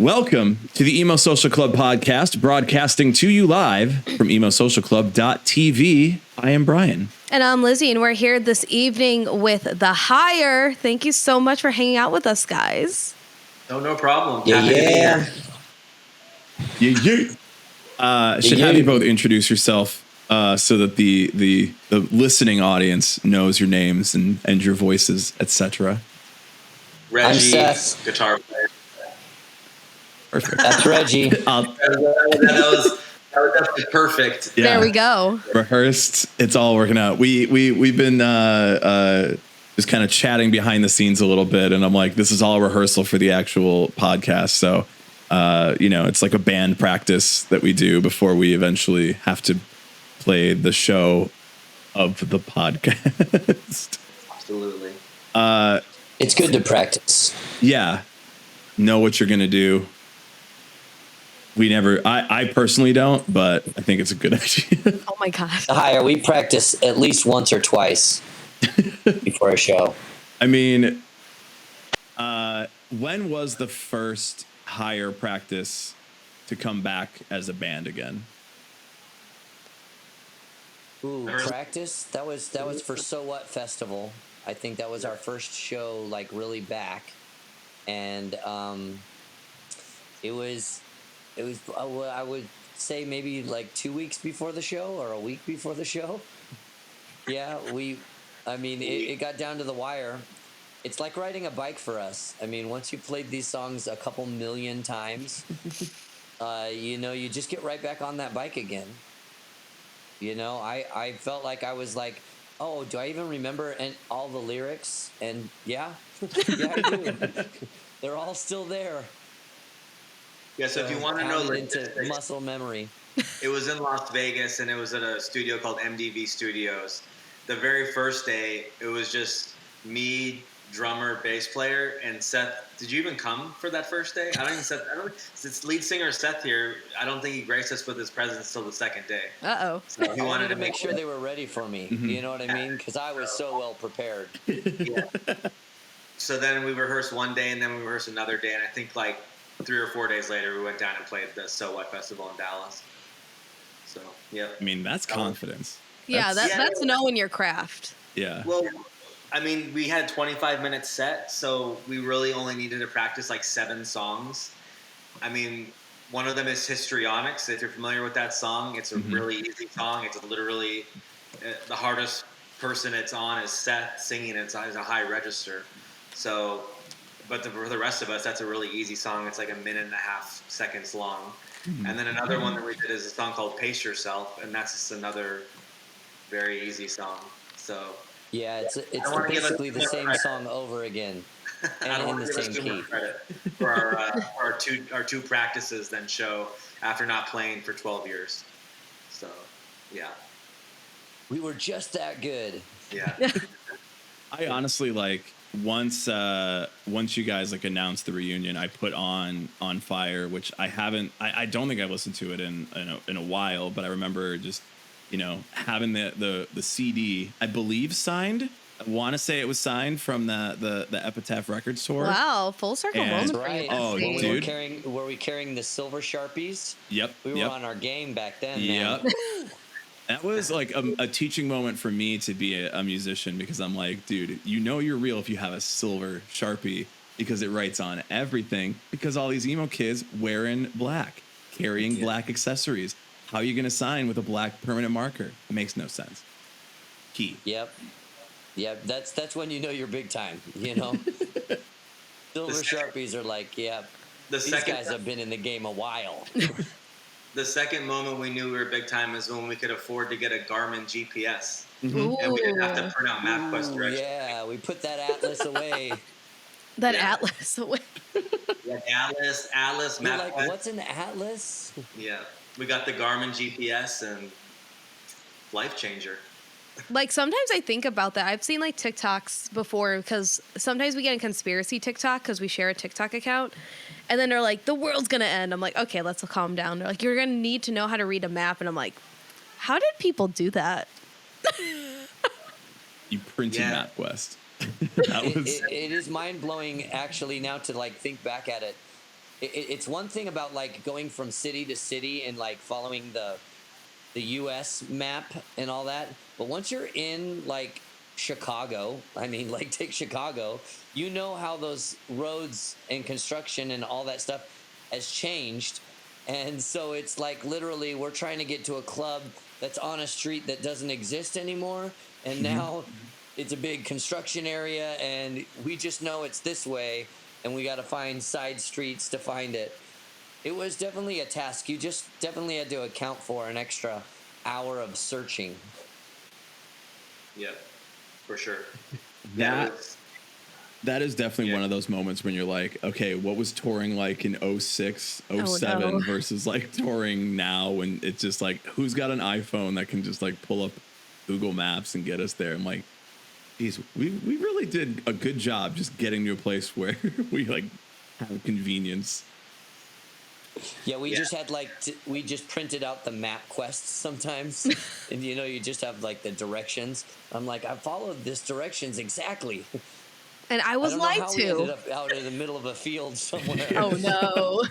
Welcome to the Emo Social Club podcast, broadcasting to you live from emosocialclub.tv. I am Brian. And I'm Lizzie, and we're here this evening with The Hire. Thank you so much for hanging out with us, guys. Oh, no problem. Yeah. Should have you both introduce yourself so that the listening audience knows your names and your voices, etc. Reggie, I'm Seth. Guitar player. Perfect. That's Reggie. that was definitely perfect. Yeah. There we go. Rehearsed. It's all working out. We've been just kind of chatting behind the scenes a little bit, and I'm like, this is all rehearsal for the actual podcast. So, it's like a band practice that we do before we eventually have to play the show of the podcast. Absolutely. It's good to practice. Yeah. Know what you're gonna do. I personally don't, but I think it's a good idea. Oh my gosh. The Hire, we practice at least once or twice before a show. I mean, when was the first Hire practice to come back as a band again? Ooh, practice? That was for So What Festival. I think that was our first show, like, really back. And it was I would say maybe like 2 weeks before the show or a week before the show. Yeah, it got down to the wire. It's like riding a bike for us. I mean, once you played these songs a couple million times, you just get right back on that bike again. I felt like I was like, oh, do I even remember all the lyrics? And yeah, yeah, I do. They're all still there. Yeah, so if you want to know, into muscle memory. It was in Las Vegas, and it was at a studio called MDV Studios. The very first day, it was just me, drummer, bass player, and Seth. Did you even come for that first day? Since lead singer Seth here, I don't think he graced us with his presence till the second day. Uh-oh. So he wanted to make sure they were ready for me. Mm-hmm. You know what I mean? Because I was so well prepared. Yeah. So then we rehearsed one day, and then we rehearsed another day, and I think like 3 or 4 days later, we went down and played the So What Festival in Dallas. So, yeah. I mean, that's confidence. Yeah, that's knowing your craft. Yeah. Well, I mean, we had 25-minute set, so we really only needed to practice like 7 songs. I mean, one of them is Histrionics. If you're familiar with that song, it's a really easy song. It's literally the hardest person it's on is Seth singing. It's a high register. So, but for the rest of us, that's a really easy song. It's like 1.5 seconds long. And then another one that we did is a song called Pace Yourself, and that's just another very easy song. So yeah, it's basically the same song over again, and in the same key. For our two practices then show after not playing for 12 years. So yeah, we were just that good. Yeah. I honestly once you guys announced the reunion, I put on Fire, which I don't think I've listened to it in a while, but I remember just having the CD, I believe signed. I want to say it was signed from the Epitaph Records tour. Wow, full circle moment. Right. Oh, dude. Were we carrying the silver sharpies? Yep. We were on our game back then. Yep. Man. That was like a teaching moment for me to be a musician, because I'm like, dude, you're real if you have a silver Sharpie, because it writes on everything, because all these emo kids wearing black, carrying black accessories. How are you going to sign with a black permanent marker? It makes no sense. Key. Yep. That's when you're big time, Silver Sharpies are like, these guys have been in the game a while. The second moment we knew we were big time is when we could afford to get a Garmin GPS. Ooh. And we didn't have to print out MapQuest directions. Yeah, we put that Atlas away. Atlas away. Yeah, Atlas, MapQuest. Like, what's an Atlas? Yeah, we got the Garmin GPS, and life changer. Sometimes I think about that. I've seen TikToks before, because sometimes we get a conspiracy TikTok because we share a TikTok account, and then they're like, the world's gonna end. I'm like, okay, let's calm down. They're like, you're gonna need to know how to read a map, and I'm like, how did people do that? You printed MapQuest. It is mind blowing actually now to think back at it. it's one thing about like going from city to city and like following the U.S. map and all that, but once you're in like Chicago, I mean, like take Chicago, you know how those roads and construction and all that stuff has changed. And so it's like literally we're trying to get to a club that's on a street that doesn't exist anymore, and now it's a big construction area, and we just know it's this way, and we got to find side streets to find it. It was definitely a task. You just definitely had to account for an extra hour of searching. Yep, for sure. That is definitely one of those moments when you're like, okay, what was touring like in 06, 07 versus like touring now, when it's just like, who's got an iPhone that can just like pull up Google Maps and get us there? I'm like, geez, we really did a good job just getting to a place where we like have convenience. Yeah, we just had like we just printed out the map quests sometimes, and you know, you just have like the directions. I'm like, I followed this directions exactly, and I was lied to. We ended up out in the middle of a field somewhere. Oh no!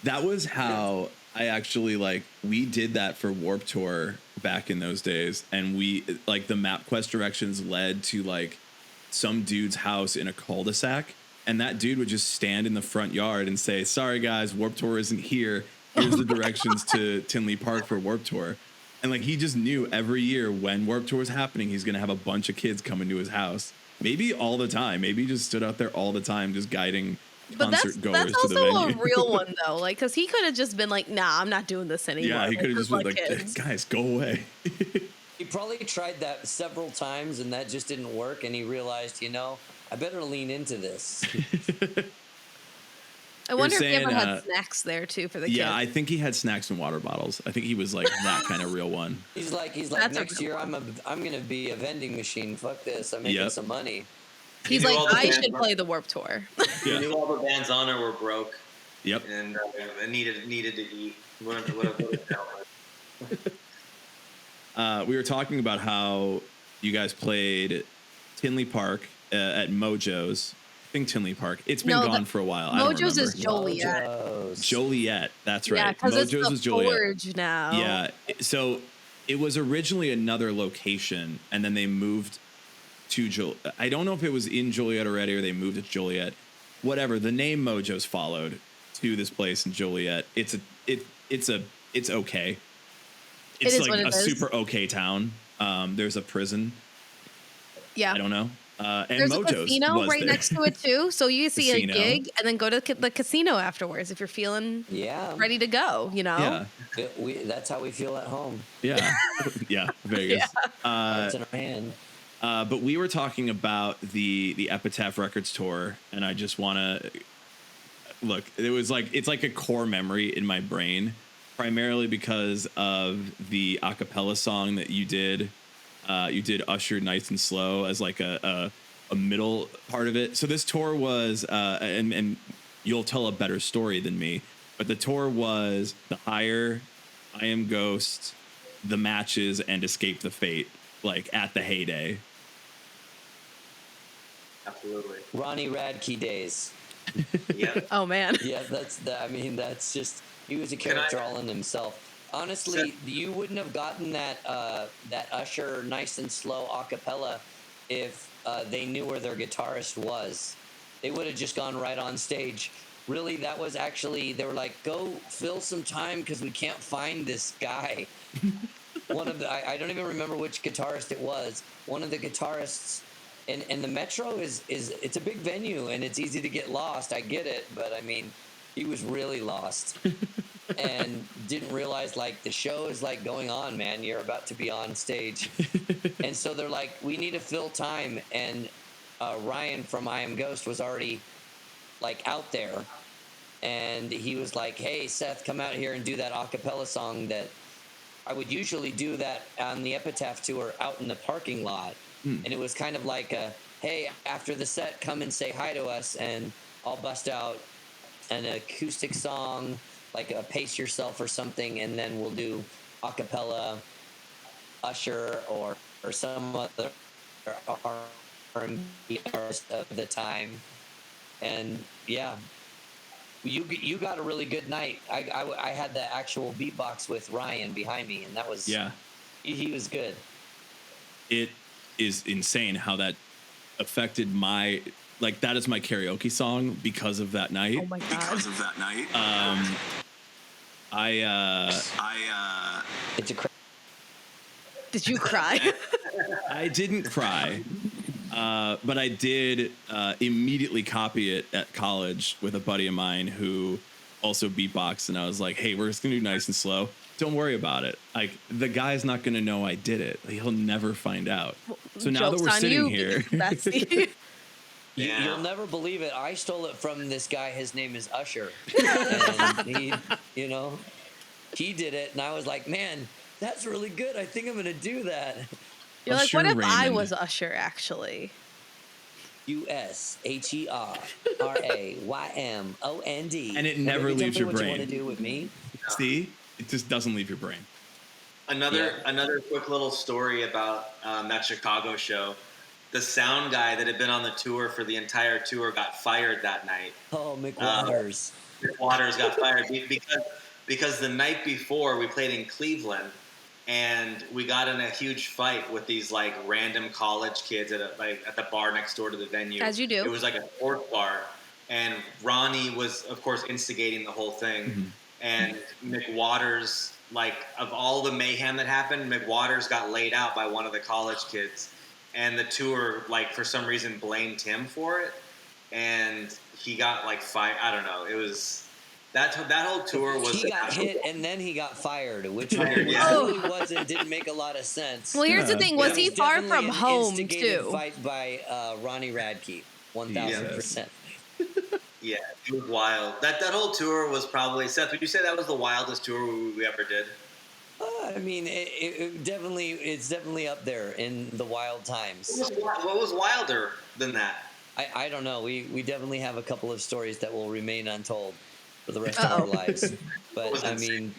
That was how I actually we did that for Warped Tour back in those days, and we like the map quest directions led to like some dude's house in a cul-de-sac. And that dude would just stand in the front yard and say, sorry, guys, Warped Tour isn't here. Here's the directions to Tinley Park for Warped Tour. And like he just knew every year when Warped Tour was happening, he's going to have a bunch of kids coming to his house. Maybe all the time. Maybe he just stood out there all the time just guiding concert goers to the venue. That's also a real one, though. Like, because he could have just been like, nah, I'm not doing this anymore. Yeah, he could have just been like, guys, go away. He probably tried that several times, and that just didn't work. And he realized, you know, I better lean into this. I wonder if he ever had snacks there too for the kids. Yeah, I think he had snacks and water bottles. I think he was like that kind of real one. He's like next year I'm gonna be a vending machine. Fuck this, I'm making some money. He's like, I should play the Warped Tour. Yeah. Knew all the bands on it were broke. Yep. And needed to eat. We were talking about how you guys played Tinley Park at Mojo's. I think Tinley Park. It's been gone for a while. Mojo's is Joliet. Joliet. That's right. Yeah, because it's the Joliet. Forge now. Yeah. So it was originally another location, and then they moved to Joliet. I don't know if it was in Joliet already or they moved to Joliet. Whatever. The name Mojo's followed to this place in Joliet. It's okay. It's like a super okay town. There's a prison. Yeah. I don't know. And there's Mojo's a casino right next to it too, so you see a gig and then go to the casino afterwards if you're feeling ready to go. You know, that's how we feel at home. Yeah, yeah, Vegas. It's in our hand. But we were talking about the Epitaph Records tour, and I just want to look. It was like it's like a core memory in my brain, primarily because of the a cappella song that you did. You did Usher Nice and Slow as like a middle part of it. So this tour was, and you'll tell a better story than me, but the tour was The Higher, I Am Ghost, The Matches, and Escape the Fate, like at the heyday. Absolutely. Ronnie Radke days. Yeah. Oh man. Yeah, that's just, he was a character all in himself. Honestly, you wouldn't have gotten that Usher Nice and Slow a cappella if they knew where their guitarist was. They would have just gone right on stage. Really, that was actually, they were like, go fill some time because we can't find this guy. One of the, I don't even remember which guitarist it was. One of the guitarists, and the Metro is it's a big venue and it's easy to get lost. I get it, but I mean, he was really lost. And didn't realize like the show is like going on, man. You're about to be on stage. And so they're like, we need to fill time. And Ryan from I Am Ghost was already like out there. And he was like, hey, Seth, come out here and do that a cappella song that I would usually do that on the Epitaph tour out in the parking lot. And it was kind of like a, hey, after the set, come and say hi to us and I'll bust out an acoustic song, like a Pace Yourself or something, and then we'll do a cappella Usher or some other R&B artist of the time. And yeah, you got a really good night. I had the actual beatbox with Ryan behind me, and that was he was good. It is insane how that affected my that is my karaoke song because of that night. Oh my god! Because of that night. It's a. Did you cry? I didn't cry, but I did immediately copy it at college with a buddy of mine who also beatboxed, and I was like, "Hey, we're just gonna do nice and slow. Don't worry about it. Like the guy's not gonna know I did it. He'll never find out." So now that we're sitting here, You'll never believe it. I stole it from this guy. His name is Usher, and he did it, and I was like, "Man, that's really good. I think I'm gonna do that." You're Usher like, what if I Raymond. was Usher actually? USHERAYMOND. And it never leaves your what brain. You want to do with me? See, it just doesn't leave your brain. Another quick little story about that Chicago show. The sound guy that had been on the tour for the entire tour got fired that night. Oh, Mick Waters. Mick Waters got fired because the night before we played in Cleveland, and we got in a huge fight with these like random college kids at the bar next door to the venue. As you do. It was like a sports bar, and Ronnie was of course instigating the whole thing. Mm-hmm. And Mick Waters, like of all the mayhem that happened, Mick Waters got laid out by one of the college kids, and the tour like for some reason blamed him for it, and he got like fired. I don't know. It was. That whole tour was. He got hit and then he got fired, which really didn't make a lot of sense. Well, here's the thing: was he far definitely from an home instigated too? Fight by Ronnie Radke, 1000%. Yeah, it was wild. That whole tour was probably, Seth, would you say that was the wildest tour we ever did? I mean, it's definitely up there in the wild times. What was wilder than that? I don't know. We definitely have a couple of stories that will remain untold for the rest of our lives. But I mean,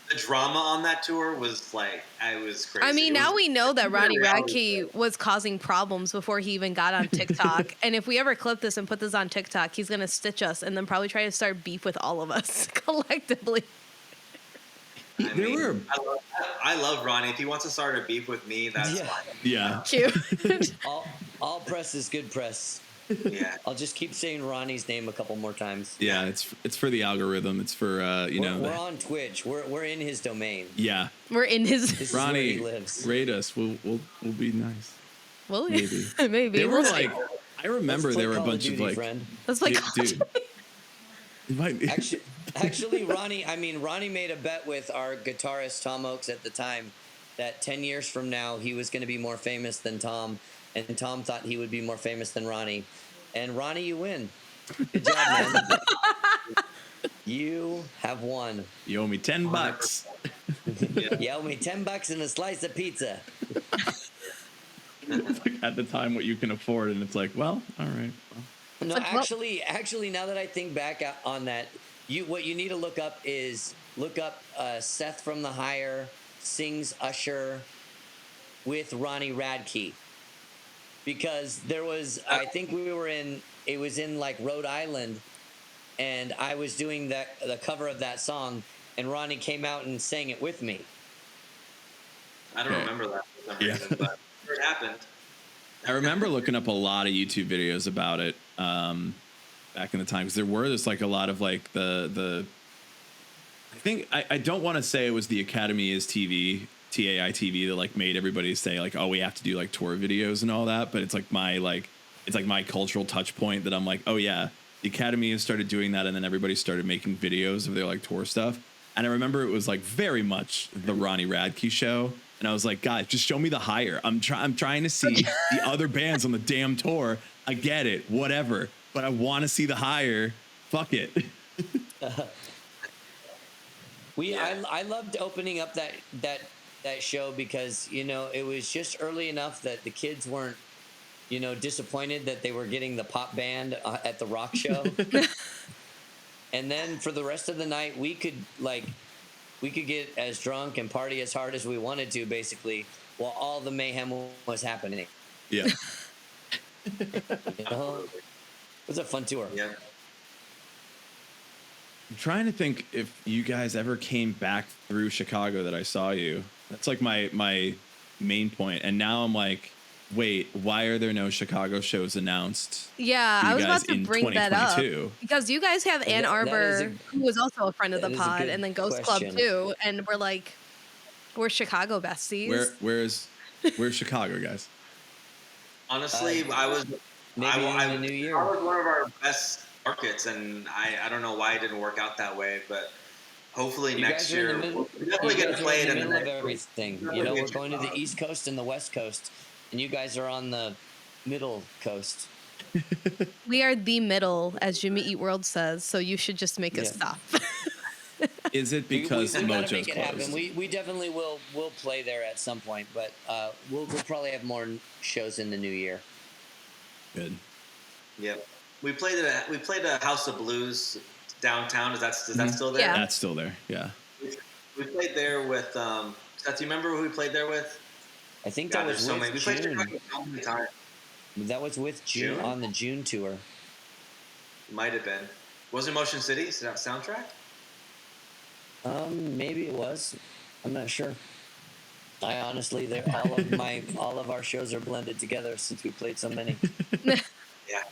the drama on that tour was like, I was crazy. I mean, now we know that Ronnie Radke was causing problems before he even got on TikTok. And if we ever clip this and put this on TikTok, he's going to stitch us and then probably try to start beef with all of us collectively. I love Ronnie. If he wants to start a beef with me, that's fine. Yeah. Cute. all press is good press. Yeah. I'll just keep saying Ronnie's name a couple more times. Yeah, it's for the algorithm. It's for We're on Twitch. We're in his domain. Yeah. We're in his. This Ronnie, is where he lives. rate us. We'll be nice. Well, Maybe. maybe. They were We'll like, I remember Let's play there were a Call of bunch of Duty, like, friend. Let's like, dude. It might be. Actually, Ronnie made a bet with our guitarist Tom Oakes at the time that 10 years from now he was going to be more famous than Tom, and Tom thought he would be more famous than Ronnie. And Ronnie, you win. Good job, man. You have won. You owe me $10. You owe me $10 and a slice of pizza. At the time, what you can afford, and it's like, well, all right. Well. No, actually, now that I think back on that, what you need to look up Seth from the Hire sings Usher with Ronnie Radke, because there was, I think it was in like Rhode Island, and I was doing the cover of that song, and Ronnie came out and sang it with me. I don't remember that for some reason, but it happened. I remember looking up a lot of YouTube videos about it back in the time, because there were just like a lot of like the I think I don't want to say it was the Academy is TV, TAI TV, that like made everybody say like, oh, we have to do like tour videos and all that, but it's like my cultural touch point that I'm like, oh yeah, the Academy has started doing that, and then everybody started making videos of their like tour stuff. And I remember it was like very much the Ronnie Radke show. And I was like, guys, just show me the Hire. I'm trying to see the other bands on the damn tour. I get it, whatever. But I want to see the Hire. Fuck it. I loved opening up that show because, it was just early enough that the kids weren't, disappointed that they were getting the pop band at the rock show. And then for the rest of the night, we could get as drunk and party as hard as we wanted to, basically, while all the mayhem was happening. Yeah. It was a fun tour. Yeah. I'm trying to think if you guys ever came back through Chicago that I saw you. That's like my main point. And now I'm like, wait, why are there no Chicago shows announced? Yeah, for you I was guys about to in bring that up 2022? because you guys have Ann That is Arbor, who was also a friend of the that is a pod, good and then Ghost Club question. too, and we're like, we're Chicago besties. Where's Chicago, guys? Honestly, Maybe in the new year. I was one of our best markets, and I don't know why it didn't work out that way, but hopefully You next guys are in year the middle. we're definitely You going guys to are play in it the in middle the of everything. next You know, week. we're going to the East Coast and the West Coast, and you guys are on the middle coast. We are the middle, as Jimmy Eat World says, so you should just make us Yeah. stop. Is it because we gotta Mojo's make it happen. closed? We definitely will play there at some point, but we'll probably have more shows in the new year. Good. Yep. We played a House of Blues downtown. Is that still there? Yeah. That's still there. Yeah. We played there with Seth, do you remember who we played there with? I think God, that was there's so with many. We played June. Chicago so many times. That was with June June? on the June tour. Might have been. Was it Motion City? Is that soundtrack? Maybe it was. I'm not sure. I honestly, all of our shows are blended together since we played so many. Yeah.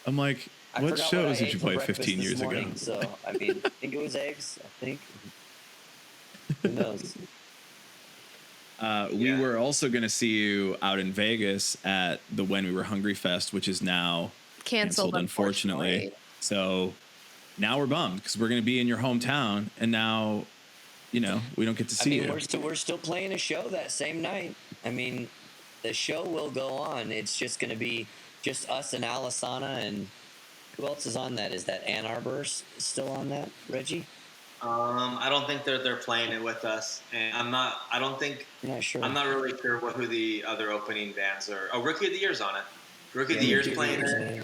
I'm like, I what forgot shows I did ate you for play breakfast 15 this years morning, ago? So I mean, I think it was eggs. I think. Who knows? We Yeah. were also going to see you out in Vegas at the When We Were Hungry Fest, which is now Canceled, unfortunately. So now we're bummed because we're going to be in your hometown, and now, we don't get to see you. We're still playing a show that same night. I mean, the show will go on. It's just going to be just us and Alisana, and who else is on that? Is that Ann Arbor still on that, Reggie? I don't think they're playing it with us, and I'm not Sure. I'm not really sure who the other opening bands are. Oh, Rookie of the Year's on it. Rookie of the Year's playing it.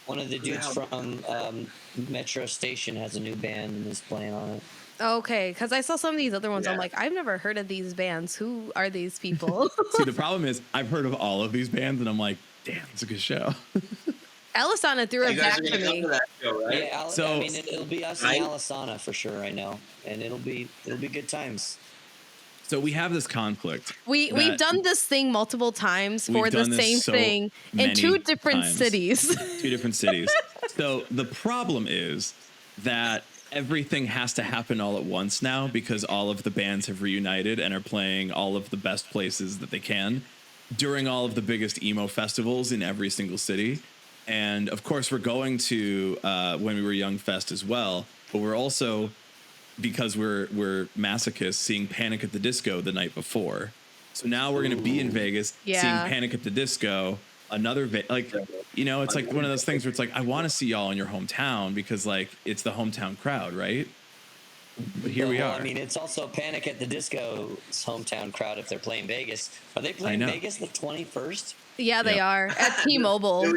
One of the dudes from Metro Station has a new band and is playing on it. Okay, because I saw some of these other ones. Yeah. I'm like, I've never heard of these bands. Who are these people? See, the problem is I've heard of all of these bands, and I'm like, damn, it's a good show. Alisana threw You it guys back are to going to come me. to that show, right? Yeah, So- I mean, it'll be us and Alisana for sure, I know, and it'll be good times. So we have this conflict. We've that done this thing multiple times for we've the done this same so thing in many two different times. cities. Two different cities. So the problem is that everything has to happen all at once now because all of the bands have reunited and are playing all of the best places that they can during all of the biggest emo festivals in every single city. And of course, we're going to When We Were Young Fest as well, but we're also, because we're masochists, seeing Panic at the Disco the night before. So now we're going to be in Vegas Yeah. seeing Panic at the Disco. It's like one of those things where it's like, I want to see y'all in your hometown because like it's the hometown crowd, right? But here we are. I mean, it's also Panic at the Disco's hometown crowd if they're playing Vegas. Are they playing know. Vegas the 21st? Yeah, they Yep. are at T-Mobile.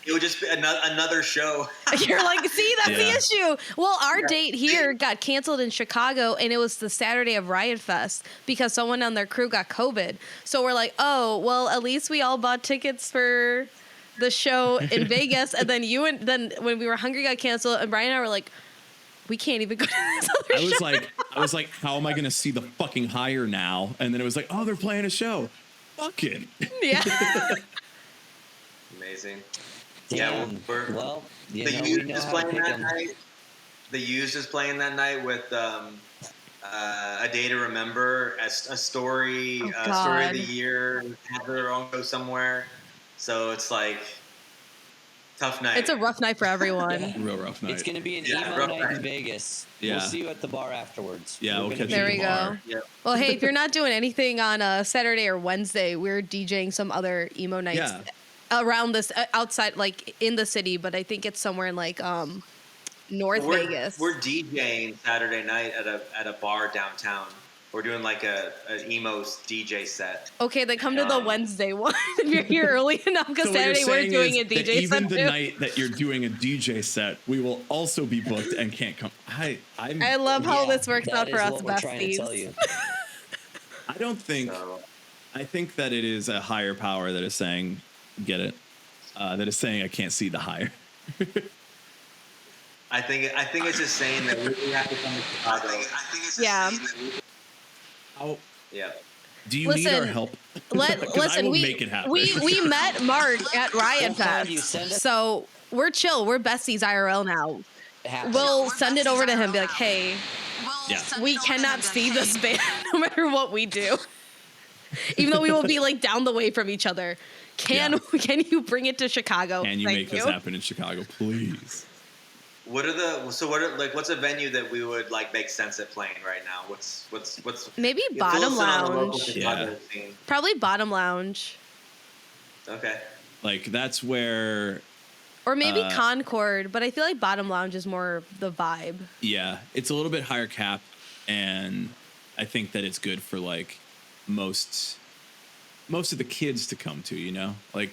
It would just be another show. You're like, see, that's the Yeah. issue. Well, our date here got canceled in Chicago, and it was the Saturday of Riot Fest because someone on their crew got COVID. So we're like, oh, well, at least we all bought tickets for the show in Vegas. And then then when We Were Hungry got canceled, and Brian and I were like, we can't even go to this other show. I was like, how am I going to see the fucking Hire now? And then it was like, oh, they're playing a show. Fucking. Yeah. Amazing. Damn. Yeah, we're Well, the we Used know is how to playing pick that 'em. night. The Used is playing that night with A Day to Remember, a story, Oh, story of God. the year, have their own show somewhere. So it's like tough night. It's a rough night for everyone. Yeah. Real rough night. It's going to be an Yeah, emo rough night night. in Vegas. Yeah. We'll see you at the bar afterwards. Yeah, we'll We're catch gonna you There at we the go. bar. Yeah. Well, hey, if you're not doing anything on a Saturday or Wednesday, we're DJing some other emo nights Yeah. around this outside, like in the city, but I think it's somewhere in like North Vegas. We're DJing Saturday night at a bar downtown. We're doing like an emo DJ set. Okay, then come to the Wednesday one if you're here early enough because So what you're Saturday we're saying doing is a that DJ even set the too. night that you're doing a DJ set, we will also be booked and can't come. I love how Yeah, this works that out for is us what we're trying to tell besties. you. I don't think. So I think that it is a higher power that is saying, get it? That is saying I can't see the higher. I think it's just saying that we have to come to Chicago. Yeah. Yeah. Do you need our help? Listen, I will we make it happen. we met Mark at Riot You Fest, send it? so we're chill. We're besties IRL now. Happens. We'll send it over to him. Be like, hey, Yeah. we cannot see this band no matter what we do, even though we will be like down the way from each other. Can you bring it to Chicago? Can you Thank make this happen in Chicago, please? What's a venue that we would like make sense at playing right now? What's Maybe fill Bottom us in on the local Lounge. Chicago scene. Probably Bottom Lounge. Okay. Like that's where. Or maybe Concord, but I feel like Bottom Lounge is more the vibe. Yeah, it's a little bit higher cap, and I think that it's good for like most of the kids to come to. You know, like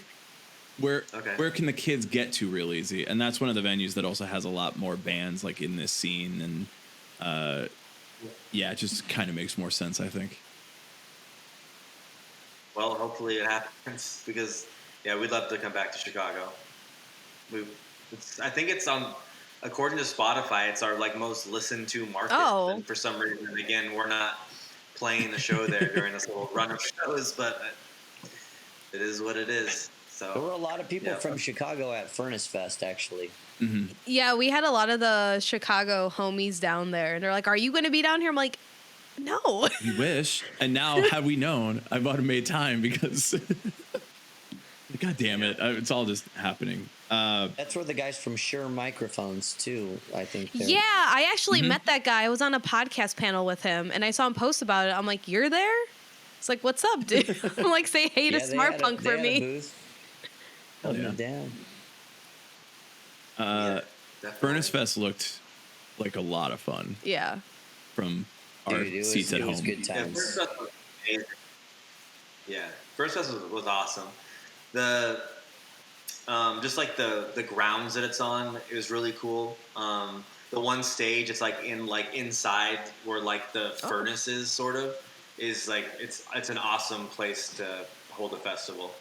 where can the kids get to real easy? And that's one of the venues that also has a lot more bands like in this scene, and it just kind of makes more sense, I think. Well, hopefully it happens because we'd love to come back to Chicago. I think it's on, according to Spotify, it's our like most listened to market. Oh. And for some reason, again, we're not playing the show there during this little run of shows, but it is what it is. So there were a lot of people from Chicago at Furnace Fest, actually. Mm-hmm. Yeah, we had a lot of the Chicago homies down there, and they're like, "Are you going to be down here?" I'm like, "No." You wish. And now, had we known, I would have made time because, God damn it, it's all just happening. That's where the guys from Shure Microphones too, I think. Yeah, I actually met that guy. I was on a podcast panel with him, and I saw him post about it. I'm like, "You're there?" It's like, "What's up, dude?" I'm like, "Say hey to Smart Punk for me." Holding it down. Furnace Fest looked like a lot of fun. Yeah. From our seats at home. Good times. First Fest was amazing. Yeah, First Fest was awesome. The just like the grounds that it's on, it was really cool. The one stage, it's like inside where like the furnace is sort of, is like it's an awesome place to hold a festival.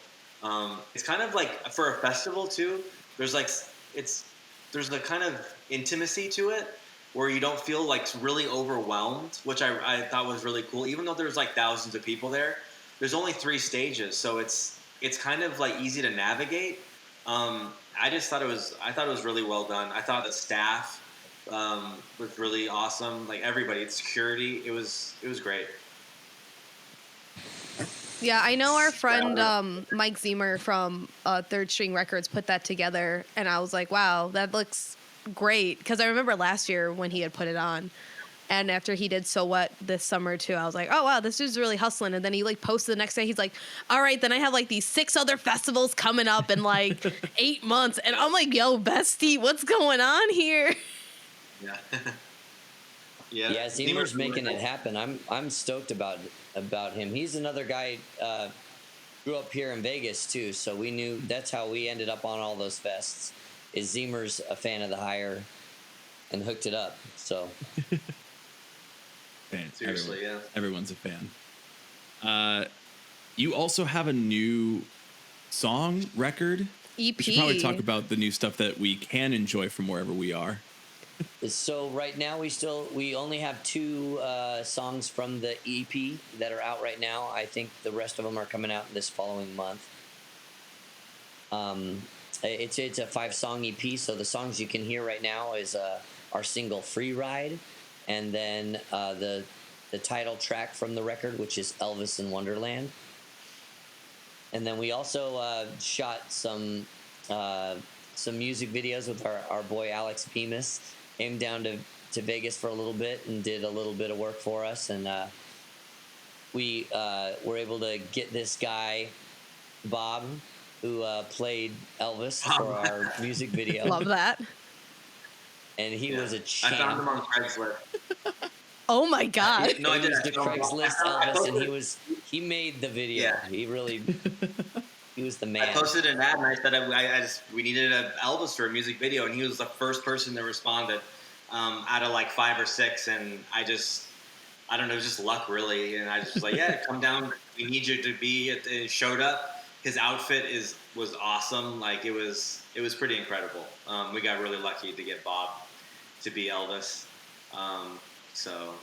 It's kind of like for a festival too. There's a kind of intimacy to it where you don't feel like really overwhelmed, which I thought was really cool. Even though there's like thousands of people there, there's only 3 stages, so it's kind of like easy to navigate. I thought it was really well done. I thought the staff was really awesome. Like everybody, it's security. It was great. Yeah, I know our friend Mike Zemer from Third String Records put that together, and I was like, wow, that looks great. Because I remember last year when he had put it on, and after he did So What this summer too, I was like, oh wow, this dude's really hustling. And then he like posted the next day, he's like, all right, then I have like these 6 other festivals coming up in like 8 months. And I'm like, yo, bestie, what's going on here? Yeah. Yeah, Zemer's making it happen. I'm stoked about him. He's another guy, grew up here in Vegas too, so we knew that's how we ended up on all those fests. Is Zemer's a fan of the Hire and hooked it up. So Fan. Seriously, Everyone's a fan. You also have a new song record. EP. We should probably talk about the new stuff that we can enjoy from wherever we are. So right now we only have 2 songs from the EP that are out right now. I think the rest of them are coming out this following month. It's a 5-song EP, so the songs you can hear right now is our single Free Ride, and then the title track from the record, which is Elvis in Wonderland. And then we also shot some music videos with our boy Alex Bemis. Came down to Vegas for a little bit and did a little bit of work for us, and we were able to get this guy Bob, who played Elvis for our music video. Love that. And he was a champ. I found him on Craigslist. Oh my god. No, I He was didn't. the Craigslist Elvis, and he made the video. Yeah. He really, he was the man. I posted an ad and I said we needed an Elvis for a music video, and he was the first person that responded out of like 5 or 6, and I don't know, it was just luck really, and I just was like, yeah, come down, we need you to be. It showed up. His outfit was awesome. Like it was pretty incredible. We got really lucky to get Bob. to be Elvis. So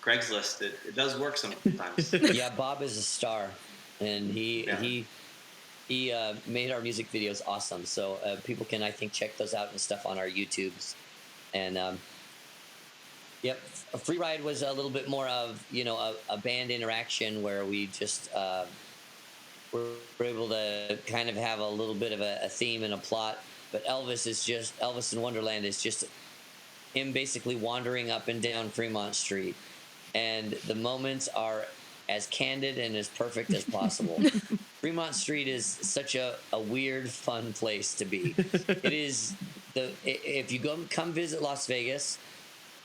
Craigslist, it does work sometimes. Yeah, Bob is a star, and he made our music videos awesome. So people can, I think, check those out and stuff on our YouTubes. And yep, a Free Ride was a little bit more of a band interaction where we just were able to kind of have a little bit of a theme and a plot. But Elvis in Wonderland is just him basically wandering up and down Fremont Street, and the moments are as candid and as perfect as possible. Fremont Street is such a weird, fun place to be. It is if you come visit Las Vegas,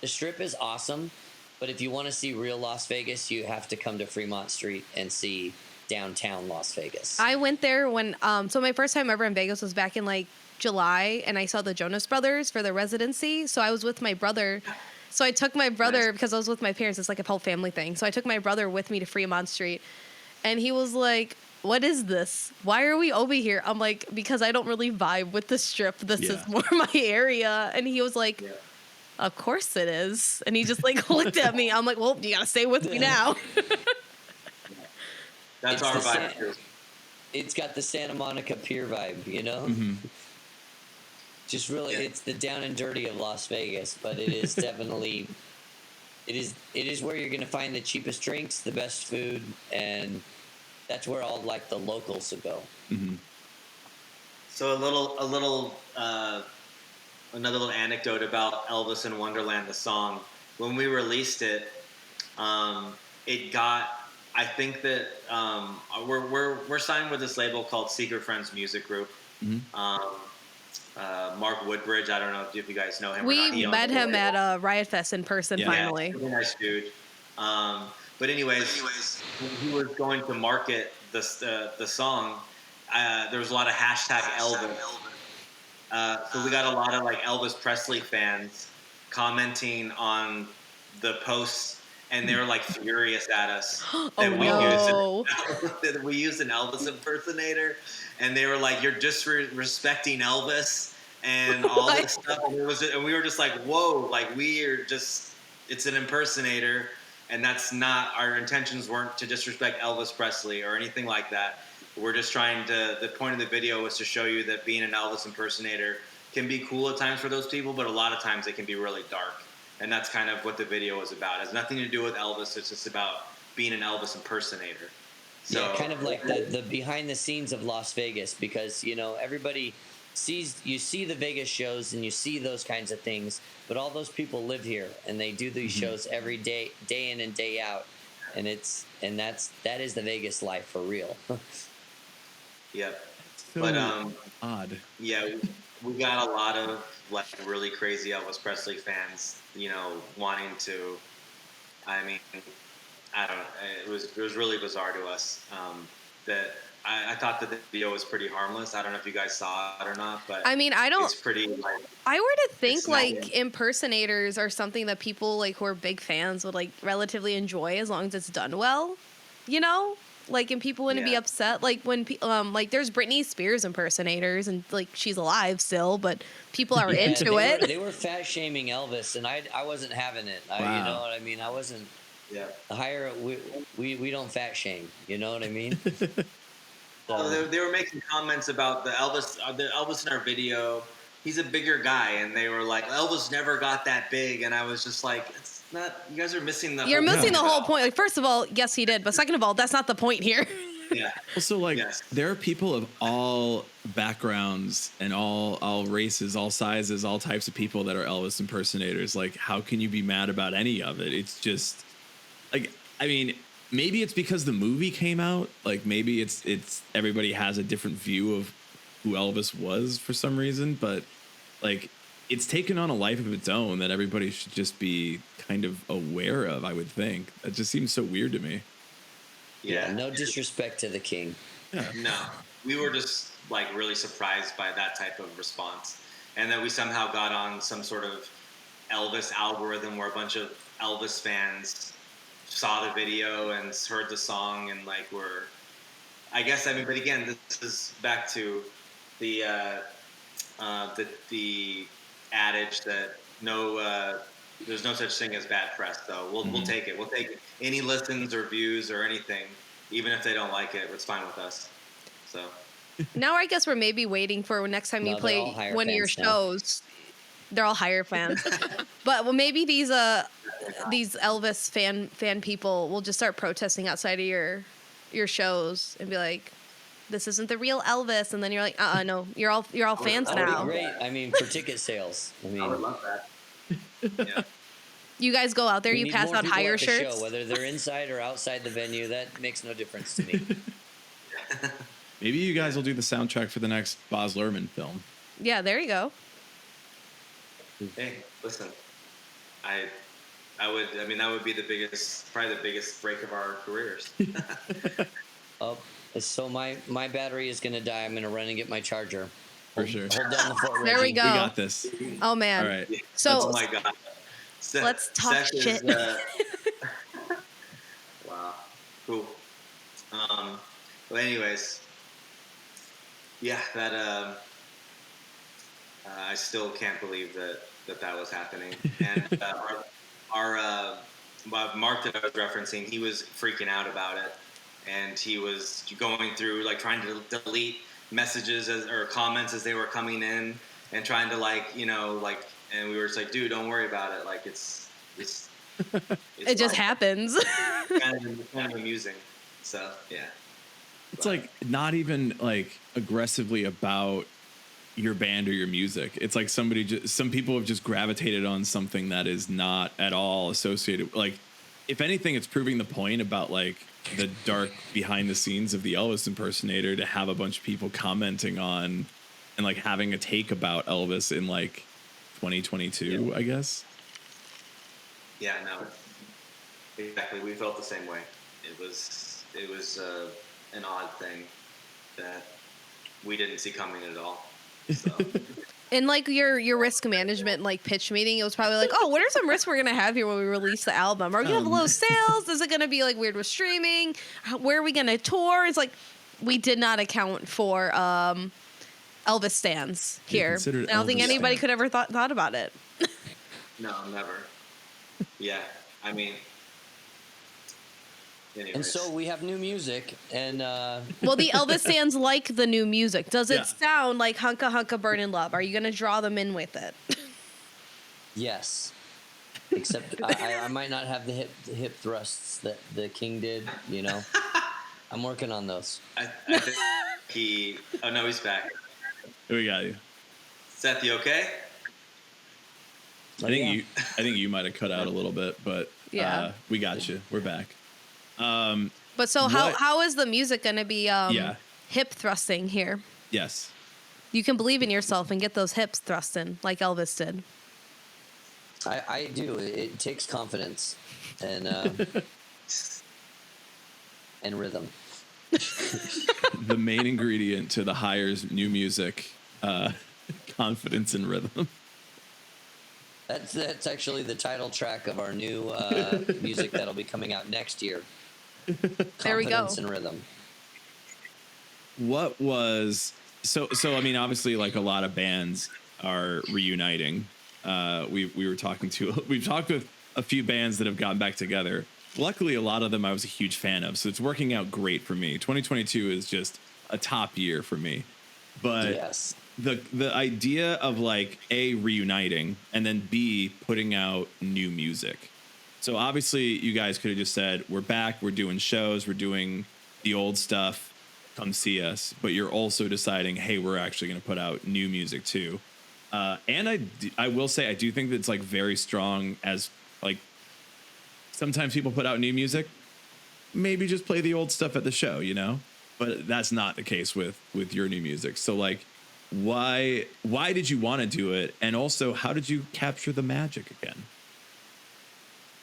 the Strip is awesome, but if you want to see real Las Vegas, you have to come to Fremont Street and see downtown Las Vegas. I went there when so my first time ever in Vegas was back in like July, and I saw the Jonas Brothers for their residency. So I was with my brother. So I took my brother because I was with my parents. It's like a whole family thing. So I took my brother with me to Fremont Street, and he was like, "What is this? Why are we over here?" I'm like, "Because I don't really vibe with the Strip. This is more my area." And he was like, "Of course it is." And he just like looked at me. I'm like, "Well, you gotta stay with me now." That's our vibe. It's got the Santa Monica Pier vibe, Just really, it's the down and dirty of Las Vegas, but it is definitely, it is where you're going to find the cheapest drinks, the best food, and that's where all like the locals will go. Mm-hmm. So another little anecdote about Elvis in Wonderland, the song. When we released it, it got. I think that we're signed with this label called Secret Friends Music Group. Mm-hmm. Mark Woodbridge, I don't know if you guys know him. We met him at Riot Fest in person finally. Yeah, nice dude. But anyways, when he was going to market the song, there was a lot of hashtag Elvis. So we got a lot of like Elvis Presley fans commenting on the posts, and they were like furious at us that we used an Elvis impersonator, and they were like, "You're disrespecting Elvis," and all this stuff. And we were just like, "Whoa!" Like it's an impersonator, and that's not our intentions. Weren't to disrespect Elvis Presley or anything like that. We're just trying to. The point of the video was to show you that being an Elvis impersonator can be cool at times for those people, but a lot of times it can be really dark. And that's kind of what the video was about. It has nothing to do with Elvis. It's just about being an Elvis impersonator. So, yeah, kind of like the behind the scenes of Las Vegas, because, everybody you see the Vegas shows and you see those kinds of things, but all those people live here and they do these shows every day in and day out. And that is the Vegas life for real. Yep. So but odd. Yeah, we got a lot of like really crazy Elvis Presley fans, wanting to. I mean, I don't know. It was really bizarre to us. That I thought that the video was pretty harmless. I don't know if you guys saw it or not, but I mean, it's pretty. Like, I were to think like impersonators are something that people like who are big fans would like relatively enjoy as long as it's done well, Like, and people wouldn't be upset. Like when like there's Britney Spears impersonators, and like she's alive still, but people are into it. They were fat shaming Elvis, and I wasn't having it. Wow. You know what I mean? I wasn't. Yeah. We don't fat shame. You know what I mean? So they were making comments about the Elvis in our video. He's a bigger guy, and they were like, Elvis never got that big, and I was just like, it's not. You guys are missing the. You're missing the whole point. Like, first of all, yes, he did, but second of all, that's not the point here. Yeah. Also, there are people of all backgrounds and all races, all sizes, all types of people that are Elvis impersonators. Like, how can you be mad about any of it? It's just like, I mean, maybe it's because the movie came out. Like, maybe it's everybody has a different view of who Elvis was for some reason, but like, it's taken on a life of its own that everybody should just be kind of aware of, I would think. That just seems so weird to me. Yeah. No disrespect to the king. Yeah. No, we were just like really surprised by that type of response, and that we somehow got on some sort of Elvis algorithm where a bunch of Elvis fans saw the video and heard the song and like were, I guess, I mean, but again, this is back to the adage that there's no such thing as bad press, though. We'll take it. We'll take any listens or views or anything, even if they don't like it. It's fine with us. So Now I guess we're maybe waiting for next time you No, they're play all higher one of your fans now. shows. They're all higher fans, but well, maybe these Elvis fan people will just start protesting outside of your shows and be like, "This isn't the real Elvis," and then you're like, no, you're all fans That would now. be great. I mean, for ticket sales. I mean, I would love that. Yeah. You guys go out there, we you need pass more out people higher at the shirts. show, whether they're inside or outside the venue. That makes no difference to me. Maybe you guys will do the soundtrack for the next Baz Luhrmann film. Yeah, there you go. Hey, listen, I mean, that would be probably the biggest break of our careers. Oh, so my battery is gonna die. I'm gonna run and get my charger. For sure. Hold down the fort, There we Reggie. go. We got this. Oh man. All right. So Oh my God. let's talk Seth is, shit. wow. Cool. Well, anyways, yeah, that I still can't believe that was happening. And our Mark that I was referencing, he was freaking out about it, and he was going through like trying to delete messages or comments as they were coming in, and trying to and we were just like, dude, don't worry about it. Like it's It just happens. kind of amusing. So yeah. It's like not even like aggressively about your band or your music. It's like some people have just gravitated on something that is not at all associated. Like, if anything, it's proving the point about like the dark behind the scenes of the Elvis impersonator, to have a bunch of people commenting on and like having a take about Elvis in like 2022, I guess. Yeah, no, exactly. We felt the same way. It was an odd thing that we didn't see coming at all. So. In like your risk management like pitch meeting, it was probably like, oh, what are some risks we're gonna have here when we release the album? Are we gonna have low sales? Is it gonna be like weird with streaming? Where are we gonna tour? It's like we did not account for Elvis stands here. I don't think anybody could ever thought about it. No, never. Yeah, I mean. Anyways. And so we have new music, and well, the Elvis stands like the new music. Does it sound like Hunka Hunka Burnin' Love? Are you gonna draw them in with it? yes. Except I might not have the hip thrusts that the King did. You know, I'm working on those. I think he. Oh no, he's back. We got you. Seth, you okay? I think you might have cut out a little bit, but Yeah. We got you. We're back. But so how is the music going to be hip thrusting here? Yes. You can believe in yourself and get those hips thrusting like Elvis did. I do. It takes confidence and and rhythm. The main ingredient to the Hire's new music, confidence and rhythm. That's actually the title track of our new music that'll be coming out next year. There we go. Confidence and rhythm. What was so? I mean, obviously, like a lot of bands are reuniting. We've talked with a few bands that have gotten back together. Luckily, a lot of them I was a huge fan of, so it's working out great for me. 2022 is just a top year for me. But yes. The idea of like A, reuniting, and then B, putting out new music. So obviously you guys could have just said, we're back, we're doing shows, we're doing the old stuff, come see us. But you're also deciding, hey, we're actually going to put out new music too. And I will say, I do think that it's like very strong as like sometimes people put out new music, maybe just play the old stuff at the show, you know? But that's not the case with your new music. So like, why did you want to do it? And also, how did you capture the magic again?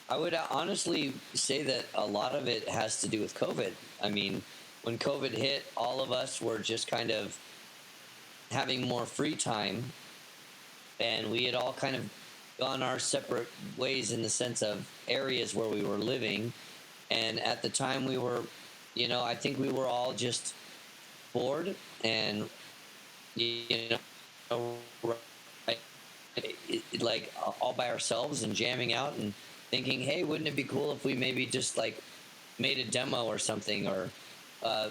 I would honestly say that a lot of it has to do with COVID. I mean, when COVID hit, all of us were just kind of having more free time, and we had all kind of gone our separate ways in the sense of areas where we were living. And at the time we were, I think we were all just bored and, right like all by ourselves and jamming out and thinking, hey, wouldn't it be cool if we maybe just like made a demo or something, or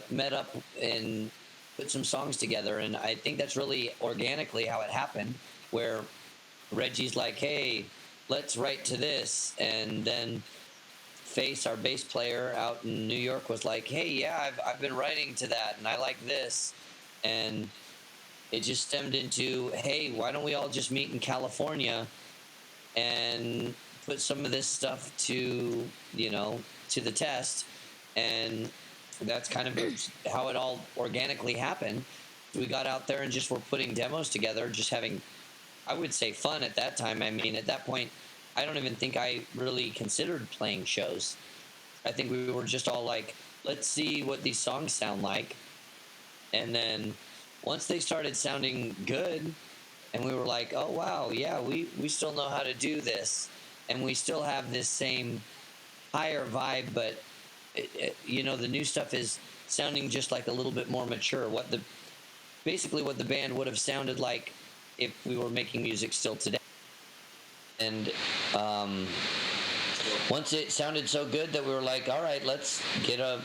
met up and put some songs together. And I think that's really organically how it happened, where Reggie's like, hey, let's write to this. And then Face, our bass player out in New York, was like, hey, yeah, I've been writing to that and I like this. And it just stemmed into, hey, why don't we all just meet in California and put some of this stuff to the test. And that's kind of how it all organically happened. We got out there and just were putting demos together, just having, I would say, fun at that time. I mean, at that point, I don't even think I really considered playing shows. I think we were just all like, let's see what these songs sound like. And then once they started sounding good, and we were like, oh, wow, yeah, we still know how to do this. And we still have this same higher vibe, but, the new stuff is sounding just like a little bit more mature. Basically what the band would have sounded like if we were making music still today. And once it sounded so good that we were like, all right, let's get a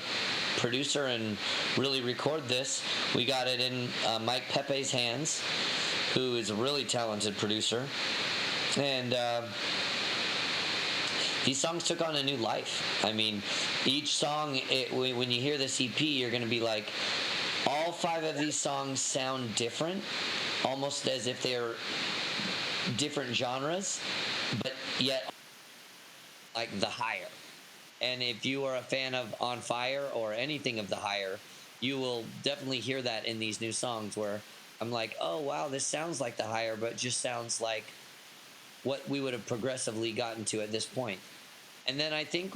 producer and really record this. We got it in Mike Pepe's hands, who is a really talented producer. And these songs took on a new life. I mean, each song, when you hear this EP, you're going to be like, all 5 of these songs sound different, almost as if they're different genres, but yet like the Higher. And if you are a fan of On Fire or anything of the Higher, you will definitely hear that in these new songs, where I'm like, oh wow, this sounds like the Higher, but just sounds like what we would have progressively gotten to at this point. And then I think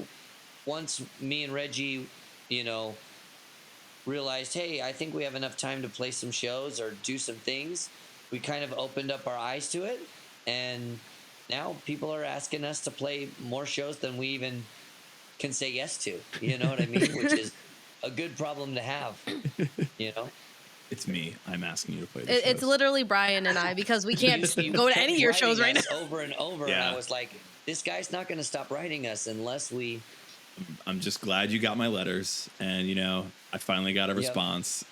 once me and Reggie, realized, hey, I think we have enough time to play some shows or do some things, we kind of opened up our eyes to it. And now people are asking us to play more shows than we even can say yes to. You know what I mean? Which is a good problem to have, It's me. I'm asking you to play It's literally Brian and I, because we can't go to any of your shows right now. Over and over. Yeah. And I was like, this guy's not going to stop writing us unless we... I'm just glad you got my letters, and I finally got a response,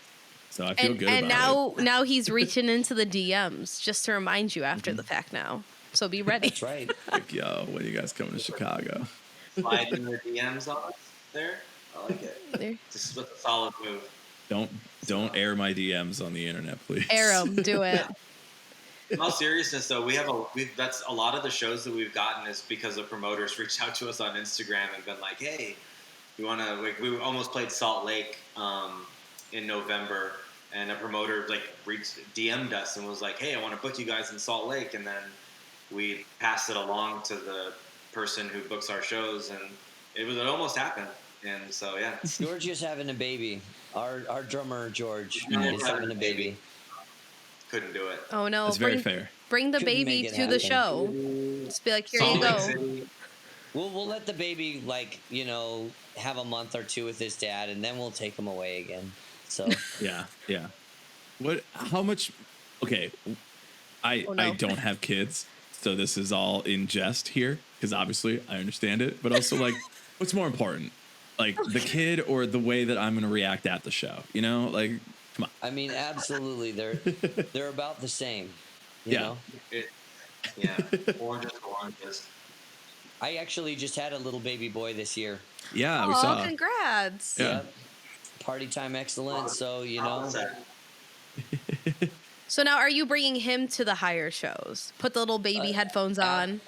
so I feel good about it. And now he's reaching into the DMs just to remind you after the fact now. So be ready. That's right. Like, yo, when are you guys coming to Chicago? Slide in the DMs on us there. I like it. There. This is a solid move. Don't air my DMs on the internet, please. Air 'em, do it. In all seriousness, though, that's a lot of the shows that we've gotten is because the promoters reached out to us on Instagram and been like, "Hey, we want to." Like, we almost played Salt Lake in November, and a promoter DM'd us and was like, "Hey, I want to book you guys in Salt Lake," and then we passed it along to the person who books our shows, and it almost happened. And so yeah, George is having a baby. Our drummer George is having a baby. Couldn't do it. Oh no! It's very fair. Bring the Couldn't baby make it to the happen. show. Just be like, here Salt you Lake go. City. We'll let the baby have a month or 2 with his dad, and then we'll take him away again. So Yeah. How much? Okay, I don't have kids, so this is all in jest here, because obviously I understand it, but also what's more important, like the kid or the way that I'm going to react at the show? Come on. I mean, absolutely, they're about the same. You know? Oranges. I actually just had a little baby boy this year. Yeah, we Oh, saw. congrats! Yeah. Yep. Party time excellence. So So now, are you bringing him to the Higher shows? Put the little baby headphones on.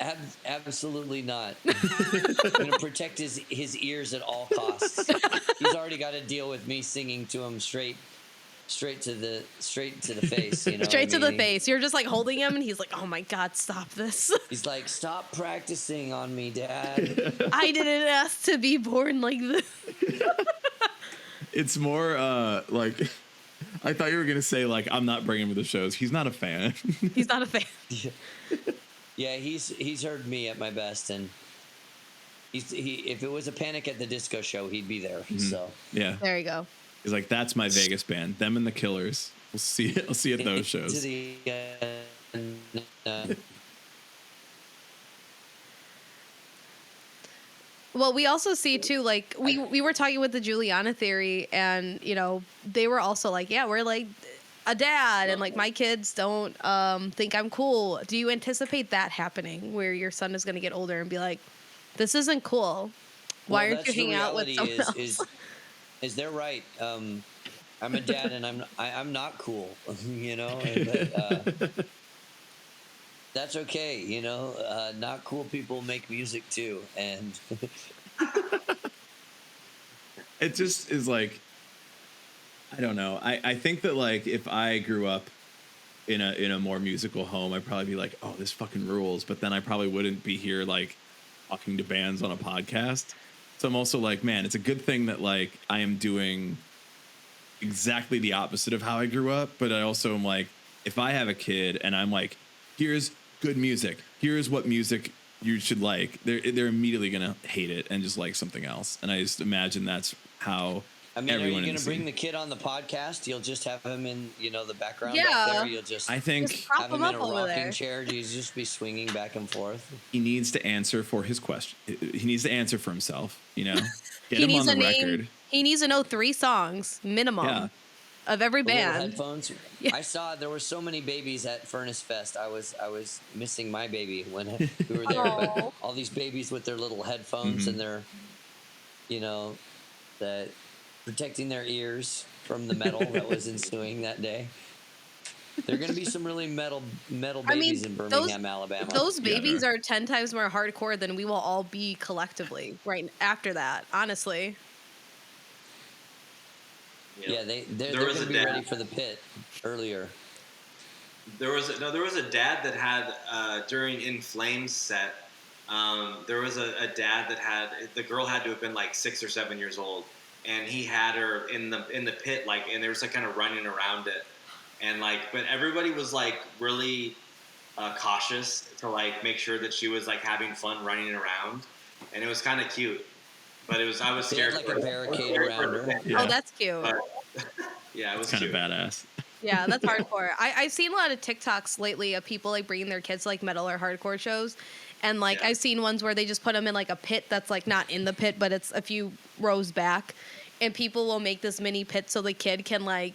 Absolutely not. I'm going to protect his ears at all costs. He's already got to deal with me singing to him straight to the face. Straight to the face. You're just holding him, and he's like, "Oh my God, stop this!" He's like, "Stop practicing on me, Dad." I didn't ask to be born like this. It's more I thought you were gonna say I'm not bringing him to the shows. He's not a fan. He's not a fan. Yeah, he's heard me at my best, and if it was a Panic at the Disco show, he'd be there. Mm-hmm. So yeah, there you go. He's like, that's my Vegas band, them and the Killers. I'll see at those shows. Well, we also see too, like we were talking with the Juliana theory, and they were also like, yeah, we're like a dad, and like my kids don't think I'm cool. Do you anticipate that happening, where your son is going to get older and be like, this isn't cool? Why aren't you hanging out with someone else? Is they're right? I'm a dad, and I'm not cool, but, that's okay, not cool people make music too, and it just is like, I don't know. I think that like if I grew up in a more musical home, I'd probably be like, oh, this fucking rules. But then I probably wouldn't be here like talking to bands on a podcast. So I'm also like, man, it's a good thing that like I am doing exactly the opposite of how I grew up. But I also am like, if I have a kid and I'm like, here's good music, here's what music you should like, they're immediately gonna hate it and just like something else. And I just imagine that's how everyone. Are you gonna bring the kid on the podcast? You'll just have him in the background Yeah. back there. You'll just I think Just prop have him him in a up over rocking there. chair. You just be swinging back and forth. he needs to answer for his question. He needs to answer for himself. Get He him needs on the a name. record. He needs to know 3 songs minimum Yeah. of every The little band. headphones. Yeah. I saw there were so many babies at Furnace Fest. I was missing my baby when we were there. But Aw. all these babies with their little headphones and their, that protecting their ears from the metal that was ensuing that day. There are going to be some really metal babies in Birmingham, Alabama. Those babies Yeah. are 10 times more hardcore than we will all be collectively right after that, honestly. Yeah, they're There going was to a be dad. ready for the pit earlier. There was a dad that had during In Flames set. There was a dad that had, the girl had to have been like 6 or 7 years old, and he had her in the pit, like, and they were like kind of running around it, and like, but everybody was like really cautious to like make sure that she was like having fun running around, and it was kind of cute, but I was They had scared like for a barricade around her. Yeah. Oh, that's cute. But, yeah, it was Kind of cute. badass. Yeah, that's hardcore. I've seen a lot of TikToks lately of people like bringing their kids to like metal or hardcore shows. And like Yeah. I've seen ones where they just put them in like a pit that's like not in the pit, but it's a few rows back. And people will make this mini pit so the kid can like,